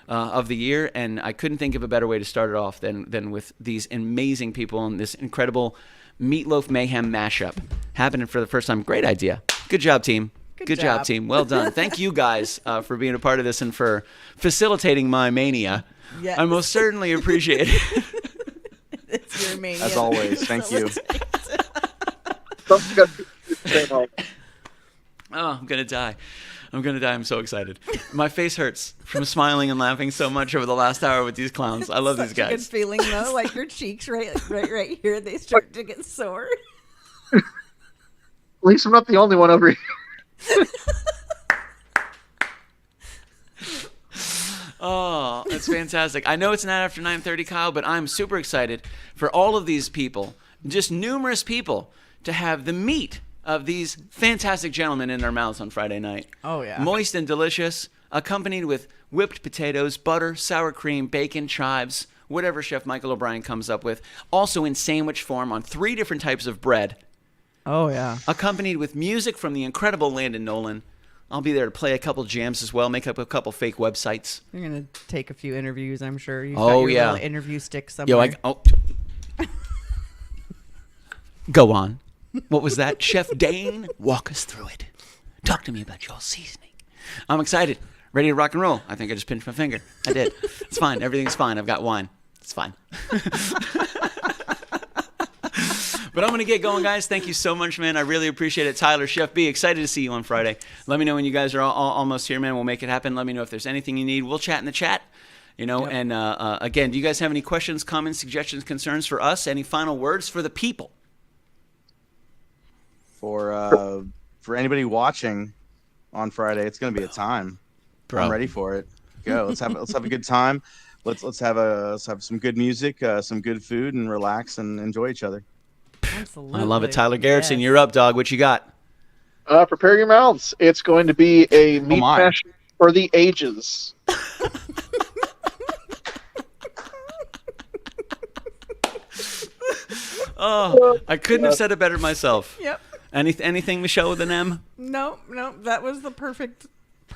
Speaker 1: of the year. And I couldn't think of a better way to start it off than with these amazing people and this incredible Meatloaf Mayhem mashup happening for the first time. Great idea. Good job, team. Good job, team. Well done. Thank you guys for being a part of this and for facilitating my mania. Yes. I most certainly appreciate it.
Speaker 4: It's your mania.
Speaker 2: As always. Thank you.
Speaker 1: I'm going to die. I'm so excited. My face hurts from smiling and laughing so much over the last hour with these clowns. I love these guys.
Speaker 4: A good feeling though, like your cheeks right here, they start to get sore.
Speaker 3: At least I'm not the only one over here.
Speaker 1: Oh, that's fantastic. I know it's not after 9:30, Kyle, but I'm super excited for all of these people, just numerous people, to have the meat of these fantastic gentlemen in their mouths on Friday night.
Speaker 4: Oh, yeah.
Speaker 1: Moist and delicious, accompanied with whipped potatoes, butter, sour cream, bacon, chives, whatever Chef Michael O'Brien comes up with. Also in sandwich form on 3 different types of bread.
Speaker 4: Oh, yeah.
Speaker 1: Accompanied with music from the incredible Landon Nolan. I'll be there to play a couple jams as well, make up a couple fake websites.
Speaker 4: You're going to take a few interviews, I'm sure. You've got your little interview stick somewhere.
Speaker 1: Go on. What was that? Chef Dane, walk us through it. Talk to me about your seasoning. I'm excited. Ready to rock and roll. I think I just pinched my finger. I did. It's fine. Everything's fine. I've got wine. It's fine. But I'm going to get going, guys. Thank you so much, man. I really appreciate it. Tyler, Chef B, excited to see you on Friday. Let me know when you guys are all almost here, man. We'll make it happen. Let me know if there's anything you need. We'll chat in the chat. And again, do you guys have any questions, comments, suggestions, concerns for us? Any final words for the people?
Speaker 2: For anybody watching on Friday, it's going to be a time. Bro. I'm ready for it. Go. Let's have a good time. Let's have some good music, some good food, and relax and enjoy each other.
Speaker 4: Absolutely.
Speaker 1: I love it. Tyler Garretson, you're up, dog. What you got?
Speaker 3: Prepare your mouths. It's going to be a meat mash for the ages.
Speaker 1: Oh, I couldn't have said it better myself.
Speaker 4: Yep.
Speaker 1: Anything, Michelle, with an M?
Speaker 4: No, that was the perfect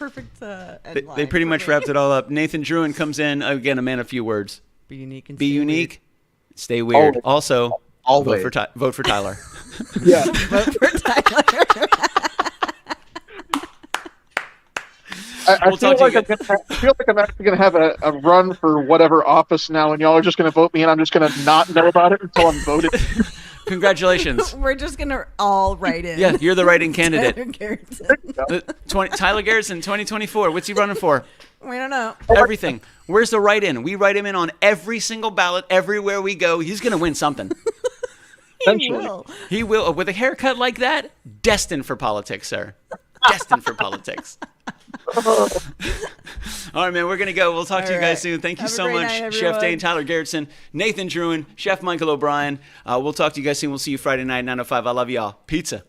Speaker 4: end line.
Speaker 1: They pretty much wrapped it all up. Nathan Drouin comes in, again, a man of few words.
Speaker 4: Be unique and
Speaker 1: be unique. Stay weird. Also,
Speaker 2: always.
Speaker 1: Vote for Tyler.
Speaker 3: Yeah.
Speaker 4: Vote for Tyler.
Speaker 3: I feel like I'm actually going to have a run for whatever office now, and y'all are just going to vote me, and I'm just going to not know about it until I'm voted.
Speaker 1: Congratulations.
Speaker 4: We're just going to all write in.
Speaker 1: Yeah, you're the write-in candidate.
Speaker 4: Tyler
Speaker 1: Garretson, 2024. What's he running for?
Speaker 4: We don't know.
Speaker 1: Everything. Where's the write-in? We write him in on every single ballot, everywhere we go. He's going to win something. He will. With a haircut like that, destined for politics, sir. Destined for politics. All right, man, we're going to go. We'll talk to you guys soon. Thank you
Speaker 4: Have a
Speaker 1: so
Speaker 4: great
Speaker 1: much,
Speaker 4: night,
Speaker 1: Chef Dane,
Speaker 4: everyone.
Speaker 1: Tyler Garretson, Nathan Drouin, Chef Michael O'Brien. We'll talk to you guys soon. We'll see you Friday night, 9:05. I love y'all. Pizza.